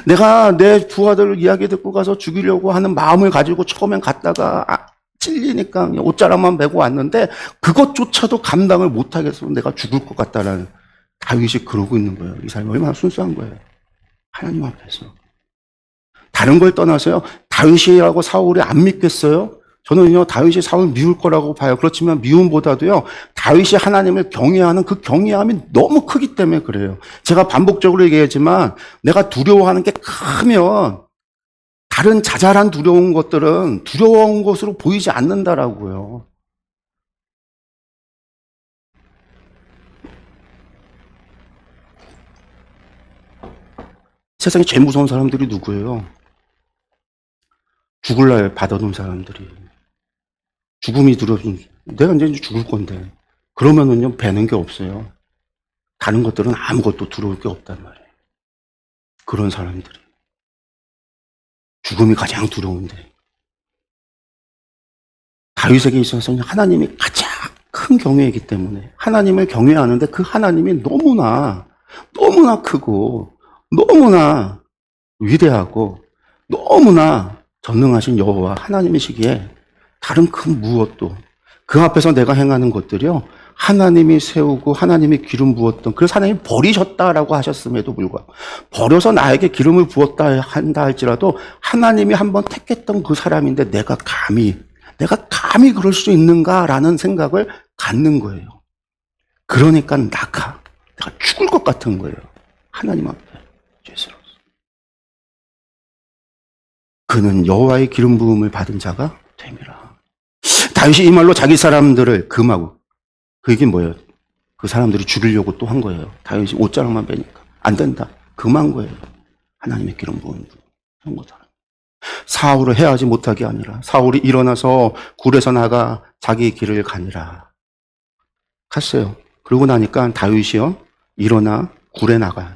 내가 내 부하들 이야기 듣고 가서 죽이려고 하는 마음을 가지고 처음엔 갔다가 찔리니까 옷자락만 메고 왔는데 그것조차도 감당을 못하겠어. 내가 죽을 것 같다라는 다윗이 그러고 있는 거예요. 이 사람이 얼마나 순수한 거예요. 하나님 앞에서. 다른 걸 떠나서요. 다윗이라고 사울이 안 믿겠어요? 저는요, 다윗이 사울 미울 거라고 봐요. 그렇지만 미움보다도요, 다윗이 하나님을 경외하는 그 경외함이 너무 크기 때문에 그래요. 제가 반복적으로 얘기하지만 내가 두려워하는 게 크면 다른 자잘한 두려운 것들은 두려운 것으로 보이지 않는다라고요. 세상에 제일 무서운 사람들이 누구예요? 죽을 날 받아놓은 사람들이. 죽음이 두려운, 내가 이제 죽을 건데. 그러면은요, 배는 게 없어요. 다른 것들은 아무것도 두려울 게 없단 말이에요. 그런 사람들이. 죽음이 가장 두려운데. 다윗에게 있어서는 하나님이 가장 큰 경외이기 때문에 하나님을 경외하는데 그 하나님이 너무나 크고 너무나 위대하고 너무나 전능하신 여호와 하나님이시기에 다른 큰 무엇도 그 앞에서 내가 행하는 것들이요, 하나님이 세우고 하나님이 기름 부었던, 그래서 하나님이 버리셨다라고 하셨음에도 불구하고 버려서 나에게 기름을 부었다 한다 할지라도 하나님이 한번 택했던 그 사람인데 내가 감히 그럴 수 있는가라는 생각을 갖는 거예요. 그러니까 내가 죽을 것 같은 거예요. 하나님 앞에 죄스러워서. 그는 여호와의 기름 부음을 받은 자가 됨이라. 다윗이 이 말로 자기 사람들을 금하고, 그 얘기는 뭐예요? 그 사람들이 죽이려고 또 한 거예요. 다윗이 옷자락만 빼니까 안 된다. 금한 거예요. 하나님의 기름 부음을 한 거다. 사울을 해하지 못하게 아니라 사울이 일어나서 굴에서 나가 자기 길을 가니라. 갔어요. 그러고 나니까 다윗이요, 일어나 굴에 나가요.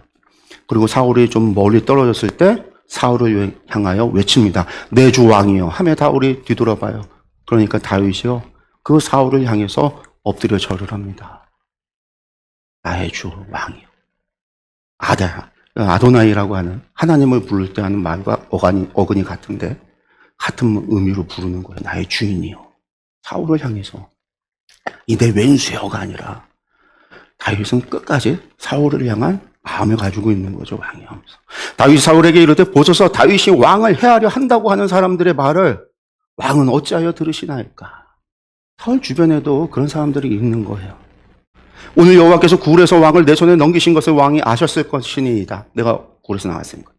그리고 사울이 좀 멀리 떨어졌을 때 사울을 향하여 외칩니다. 내 주 왕이요 하며 사울이 뒤돌아봐요. 그러니까 다윗이요, 그 사울을 향해서 엎드려 절을 합니다. 나의 주 왕이요. 아도나이라고 하는 하나님을 부를 때 하는 말과 어근이 같은데 같은 의미로 부르는 거예요. 나의 주인이요. 사울을 향해서. 이 내 왼수여가 아니라 다윗은 끝까지 사울을 향한 마음을 가지고 있는 거죠. 왕이 하면서. 다윗이 사울에게 이르되 보소서 다윗이 왕을 해하려 한다고 하는 사람들의 말을 왕은 어찌하여 들으시나이까. 사울 주변에도 그런 사람들이 있는 거예요. 오늘 여호와께서 굴에서 왕을 내 손에 넘기신 것을 왕이 아셨을 것이니이다. 내가 굴에서 나왔으니까.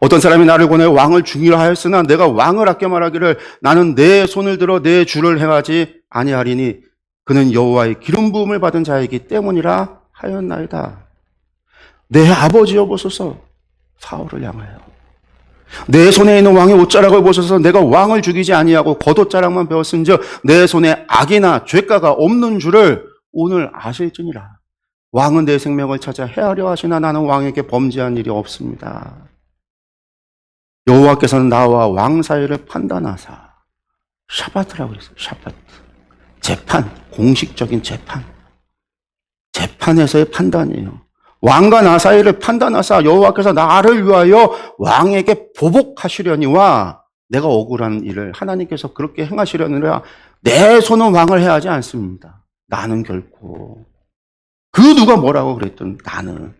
어떤 사람이 나를 권하여 왕을 죽이려 하였으나 내가 왕을 아껴 말하기를 나는 내 손을 들어 내 주를 행하지 아니하리니 그는 여호와의 기름 부음을 받은 자이기 때문이라 하였나이다. 내 아버지여 보소서. 사울을 향하여 내 손에 있는 왕의 옷자락을 보소서. 내가 왕을 죽이지 아니하고 겉옷자락만 베었은즉 내 손에 악이나 죄가가 없는 줄을 오늘 아실지니라. 왕은 내 생명을 찾아 해하려 하시나 나는 왕에게 범죄한 일이 없습니다. 여호와께서는 나와 왕 사이를 판단하사 샤바트라고 했어요. 샤바트. 재판, 공식적인 재판. 재판에서의 판단이에요. 왕과 나 사이를 판단하사 여호와께서 나를 위하여 왕에게 보복하시려니와 내가 억울한 일을 하나님께서 그렇게 행하시려니와 내 손은 왕을 해하지 않습니다. 나는 결코. 그 누가 뭐라고 그랬든 나는.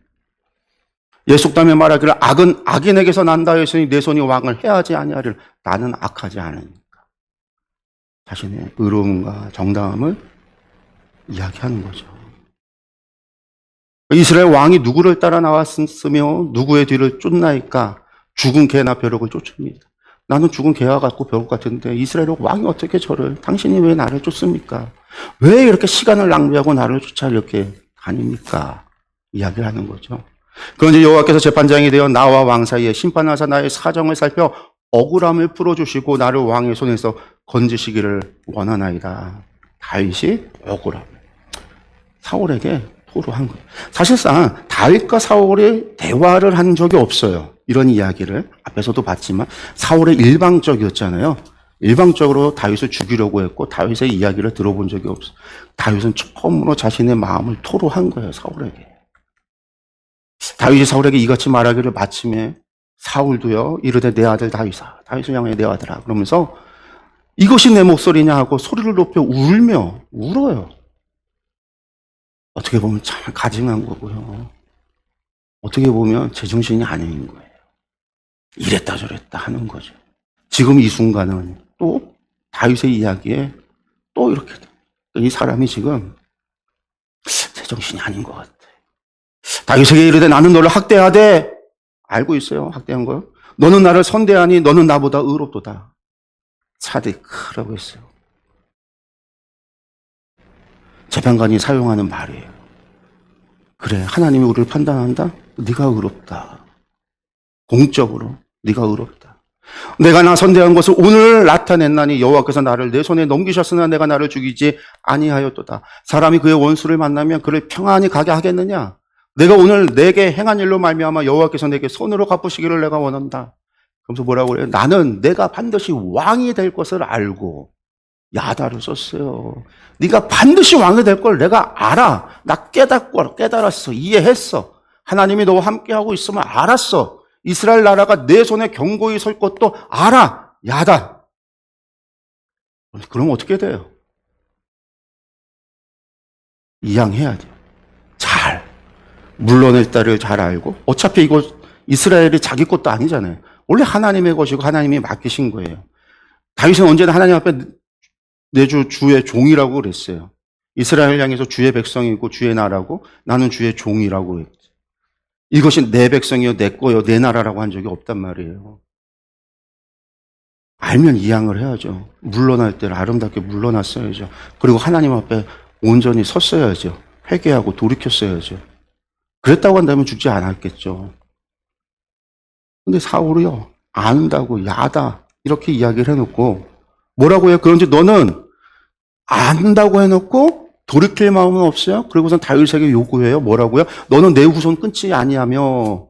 예수님의 말하기를 악은 악인에게서 난다 했으니 내 손이 왕을 해하지 아니하리를 나는 악하지 않으니까. 자신의 의로움과 정당함을 이야기하는 거죠. 이스라엘 왕이 누구를 따라 나왔으며 누구의 뒤를 쫓나이까? 죽은 개나 벼룩을 쫓습니다. 나는 죽은 개와 같고 벼룩 같은데 이스라엘 왕이 어떻게 저를, 당신이 왜 나를 쫓습니까? 왜 이렇게 시간을 낭비하고 나를 쫓아 이렇게 다닙니까? 이야기를 하는 거죠. 그런데 여호와께서 재판장이 되어 나와 왕 사이에 심판하사 나의 사정을 살펴 억울함을 풀어주시고 나를 왕의 손에서 건지시기를 원하나이다. 다윗이 억울함. 사울에게 토로한 거예요. 사실상 다윗과 사울이 대화를 한 적이 없어요. 이런 이야기를 앞에서도 봤지만 사울의 일방적이었잖아요. 일방적으로 다윗을 죽이려고 했고 다윗의 이야기를 들어본 적이 없어요. 다윗은 처음으로 자신의 마음을 토로한 거예요. 사울에게. 다윗이 사울에게 이같이 말하기를 마침에 사울도요 이르되 내 아들 다윗아, 다윗을 향해 내 아들아 그러면서 이것이 내 목소리냐 하고 소리를 높여 울어요. 어떻게 보면 참 가증한 거고요. 어떻게 보면 제정신이 아닌 거예요. 이랬다 저랬다 하는 거죠. 지금 이 순간은 또 다윗의 이야기에 또 이렇게 이 사람이 지금 제정신이 아닌 것 같아요. 다윗에게 이르되 나는 너를 학대하되, 알고 있어요 학대한 거. 너는 나를 선대하니 너는 나보다 의롭도다. 사디크라고 했어요. 재판관이 사용하는 말이에요. 그래, 하나님이 우리를 판단한다? 네가 의롭다. 공적으로 네가 의롭다. 내가 나 선대한 것을 오늘 나타냈나니 여호와께서 나를 내 손에 넘기셨으나 내가 나를 죽이지 아니하였도다. 사람이 그의 원수를 만나면 그를 평안히 가게 하겠느냐? 내가 오늘 내게 행한 일로 말미암아 여호와께서 내게 손으로 갚으시기를 내가 원한다. 그러면서 뭐라고 그래요? 나는 내가 반드시 왕이 될 것을 알고, 야다를 썼어요. 네가 반드시 왕이 될 걸 내가 알아. 나 깨달았어. 이해했어. 하나님이 너와 함께하고 있으면 알았어. 이스라엘 나라가 내 손에 견고히 설 것도 알아. 야다. 그럼 어떻게 돼요? 이양해야 돼요. 잘. 물러낼 때를 잘 알고. 어차피 이거 이스라엘이 자기 것도 아니잖아요. 원래 하나님의 것이고 하나님이 맡기신 거예요. 다윗은 언제나 하나님 앞에 내 주의 종이라고 그랬어요. 이스라엘 향해서 주의 백성이고 주의 나라고 나는 주의 종이라고 했죠. 이것이 내 백성이요 내 거요 내 나라라고 한 적이 없단 말이에요. 알면 이양을 해야죠. 물러날 때는 아름답게 물러났어야죠. 그리고 하나님 앞에 온전히 섰어야죠. 회개하고 돌이켰어야죠. 그랬다고 한다면 죽지 않았겠죠. 근데 사울이요 안다고 야다 이렇게 이야기를 해놓고 뭐라고 해요? 그런지 너는 안다고 해놓고 돌이킬 마음은 없어요? 그리고선 다윗에게 요구해요. 뭐라고요? 너는 내 후손 끊지 아니하며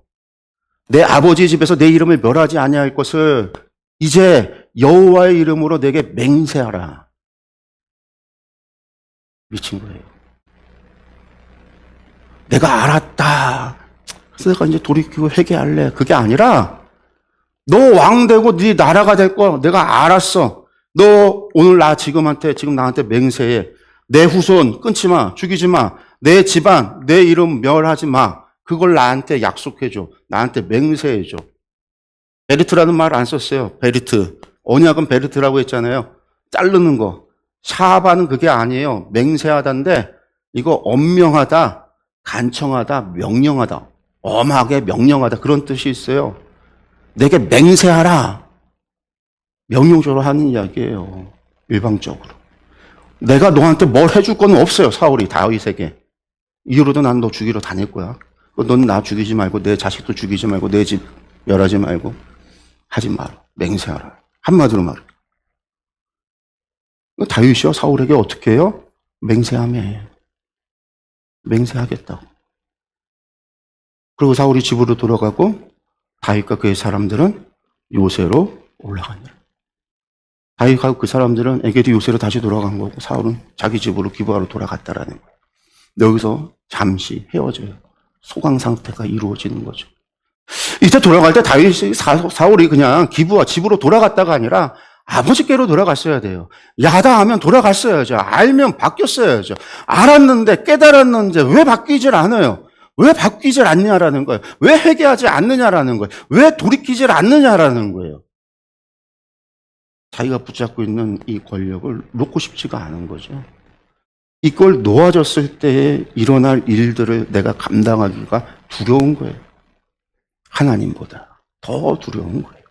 내 아버지 집에서 내 이름을 멸하지 아니할 것을 이제 여호와의 이름으로 내게 맹세하라. 미친 거예요. 내가 알았다. 그래서 내가 이제 돌이키고 회개할래. 그게 아니라 너 왕 되고 네 나라가 될 거 내가 알았어. 너 오늘 지금 나한테 맹세해. 내 후손 끊지 마. 죽이지 마. 내 집안, 내 이름 멸하지 마. 그걸 나한테 약속해줘. 나한테 맹세해줘. 베리트라는 말 안 썼어요. 베리트. 언약은 베리트라고 했잖아요. 자르는 거. 샤바는 그게 아니에요. 맹세하다인데 이거 엄명하다, 간청하다, 명령하다. 엄하게 명령하다. 그런 뜻이 있어요. 내게 맹세하라. 명령적으로 하는 이야기예요. 일방적으로. 내가 너한테 뭘 해줄 건 없어요. 사울이 다윗에게. 이후로도 난 너 죽이러 다닐 거야. 너는 나 죽이지 말고 내 자식도 죽이지 말고 내 집 멸하지 말고 하지 마라. 맹세하라. 한마디로 말해. 다윗이요 사울에게 어떻게 해요? 맹세하며 맹세하겠다고. 그리고 사울이 집으로 돌아가고 다윗과 그의 사람들은 요새로 올라가니라. 다윗하고 그 사람들은 에게디 요새로 다시 돌아간 거고 사울은 자기 집으로 기브아로 돌아갔다라는 거예요. 여기서 잠시 헤어져요. 소강 상태가 이루어지는 거죠. 이제 돌아갈 때 다윗이 사울이 그냥 기브아 집으로 돌아갔다가 아니라 아버지께로 돌아갔어야 돼요. 야다하면 돌아갔어야죠. 알면 바뀌었어야죠. 알았는데 깨달았는데 왜 바뀌질 않아요? 왜 바뀌질 않냐라는 거예요. 왜 회개하지 않느냐라는 거예요. 왜 돌이키질 않느냐라는 거예요. 자기가 붙잡고 있는 이 권력을 놓고 싶지가 않은 거죠. 이걸 놓아졌을 때에 일어날 일들을 내가 감당하기가 두려운 거예요. 하나님보다 더 두려운 거예요.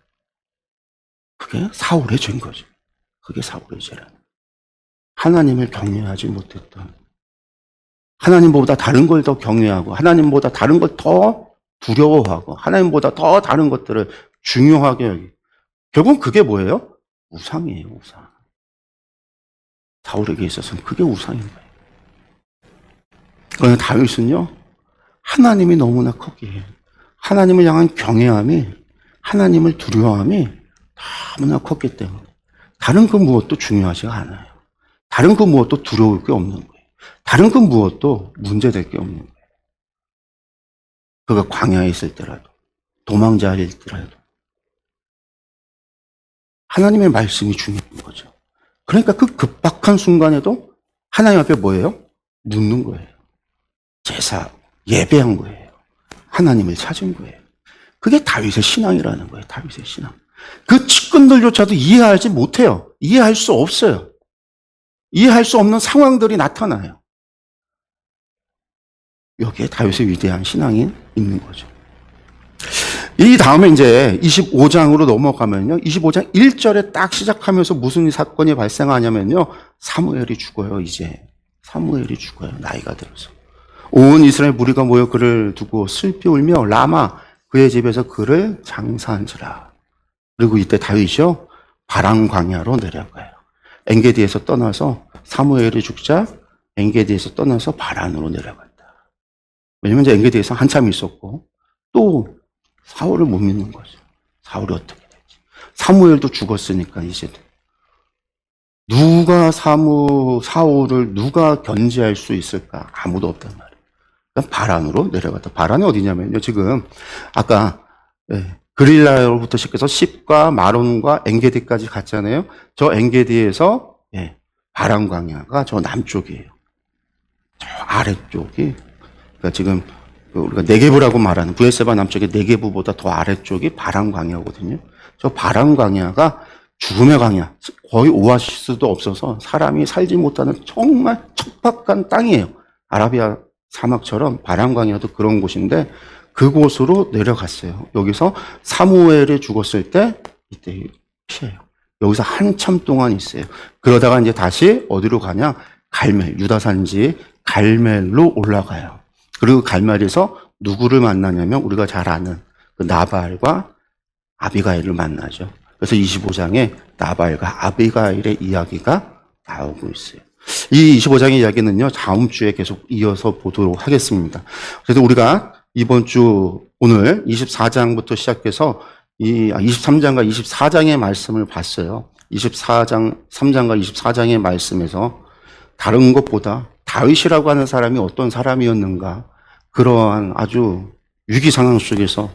그게 사울의 죄인 거죠. 그게 사울의 죄라는. 하나님을 경외하지 못했던, 하나님보다 다른 걸 더 경외하고, 하나님보다 다른 걸 더 두려워하고, 하나님보다 더 다른 것들을 중요하게 여기. 결국은 그게 뭐예요? 우상이에요, 우상. 사울에게 있어서는 그게 우상인 거예요. 그러나 다윗은요, 하나님이 너무나 크기에, 하나님을 향한 경외함이, 하나님을 두려워함이 너무나 컸기 때문에 다른 그 무엇도 중요하지가 않아요. 다른 그 무엇도 두려울 게 없는 거예요. 다른 그 무엇도 문제될 게 없는 거예요. 그가 광야에 있을 때라도, 도망자일 때라도 하나님의 말씀이 중요한 거죠. 그러니까 그 급박한 순간에도 하나님 앞에 뭐예요? 묻는 거예요. 제사, 예배한 거예요. 하나님을 찾은 거예요. 그게 다윗의 신앙이라는 거예요. 다윗의 신앙. 그 측근들조차도 이해하지 못해요. 이해할 수 없어요. 이해할 수 없는 상황들이 나타나요. 여기에 다윗의 위대한 신앙이 있는 거죠. 이 다음에 이제 25장으로 넘어가면요. 25장 1절에 딱 시작하면서 무슨 사건이 발생하냐면요. 사무엘이 죽어요, 이제. 사무엘이 죽어요, 나이가 들어서. 온 이스라엘 무리가 모여 그를 두고 슬피 울며 라마 그의 집에서 그를 장사한지라. 그리고 이때 다윗이요, 바람 광야로 내려가요. 엔게디에서 떠나서 사무엘이 죽자 엔게디에서 떠나서 바란으로 내려간다. 왜냐면 이제 엔게디에서 한참 있었고 또 사울을 못 믿는 거죠. 사울이 어떻게 되지? 사무엘도 죽었으니까 이제 누가 사울을 누가 견제할 수 있을까? 아무도 없단 말이에요. 그러니까 바란으로 내려갔다. 바란이 어디냐면요. 지금 아까 그릴라로부터 시작해서 십과 마론과 엔게디까지 갔잖아요. 저 엔게디에서 바람 광야가 저 남쪽이에요. 저 아래쪽이 그러니까 지금 우리가 네게부라고 말하는 브에세바 남쪽의 네게부보다 더 아래쪽이 바람 광야거든요. 저 바람 광야가 죽음의 광야, 거의 오아시스도 없어서 사람이 살지 못하는 정말 척박한 땅이에요. 아라비아 사막처럼 바람 광야도 그런 곳인데 그곳으로 내려갔어요. 여기서 사무엘이 죽었을 때 이때 피해요. 여기서 한참 동안 있어요. 그러다가 이제 다시 어디로 가냐? 갈멜, 유다산지 갈멜로 올라가요. 그리고 갈멜에서 누구를 만나냐면 우리가 잘 아는 그 나발과 아비가일을 만나죠. 그래서 25장에 나발과 아비가일의 이야기가 나오고 있어요. 이 25장의 이야기는요, 다음 주에 계속 이어서 보도록 하겠습니다. 그래서 우리가 이번 주 오늘 24장부터 시작해서 23장과 24장의 말씀을 봤어요. 3장과 24장의 말씀에서 다른 것보다 다윗이라고 하는 사람이 어떤 사람이었는가, 그러한 아주 위기 상황 속에서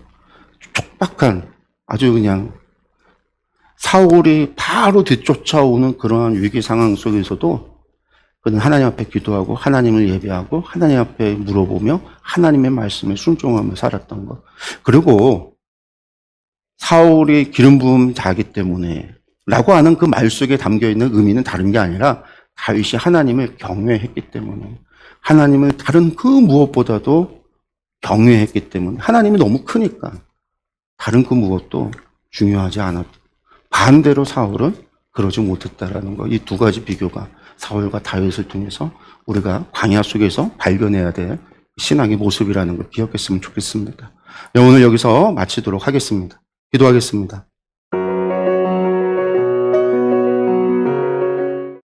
촉박한 아주 그냥 사울이 바로 뒤쫓아오는 그러한 위기 상황 속에서도 그는 하나님 앞에 기도하고 하나님을 예배하고 하나님 앞에 물어보며 하나님의 말씀에 순종하며 살았던 것. 그리고 사울이 기름 부음 자기 때문에 라고 하는 그 말 속에 담겨있는 의미는 다른 게 아니라 다윗이 하나님을 경외했기 때문에, 하나님을 다른 그 무엇보다도 경외했기 때문에, 하나님이 너무 크니까 다른 그 무엇도 중요하지 않았다. 반대로 사울은 그러지 못했다라는 거. 이 두 가지 비교가 사울과 다윗을 통해서 우리가 광야 속에서 발견해야 될 신앙의 모습이라는 걸 기억했으면 좋겠습니다. 오늘 여기서 마치도록 하겠습니다. 기도하겠습니다.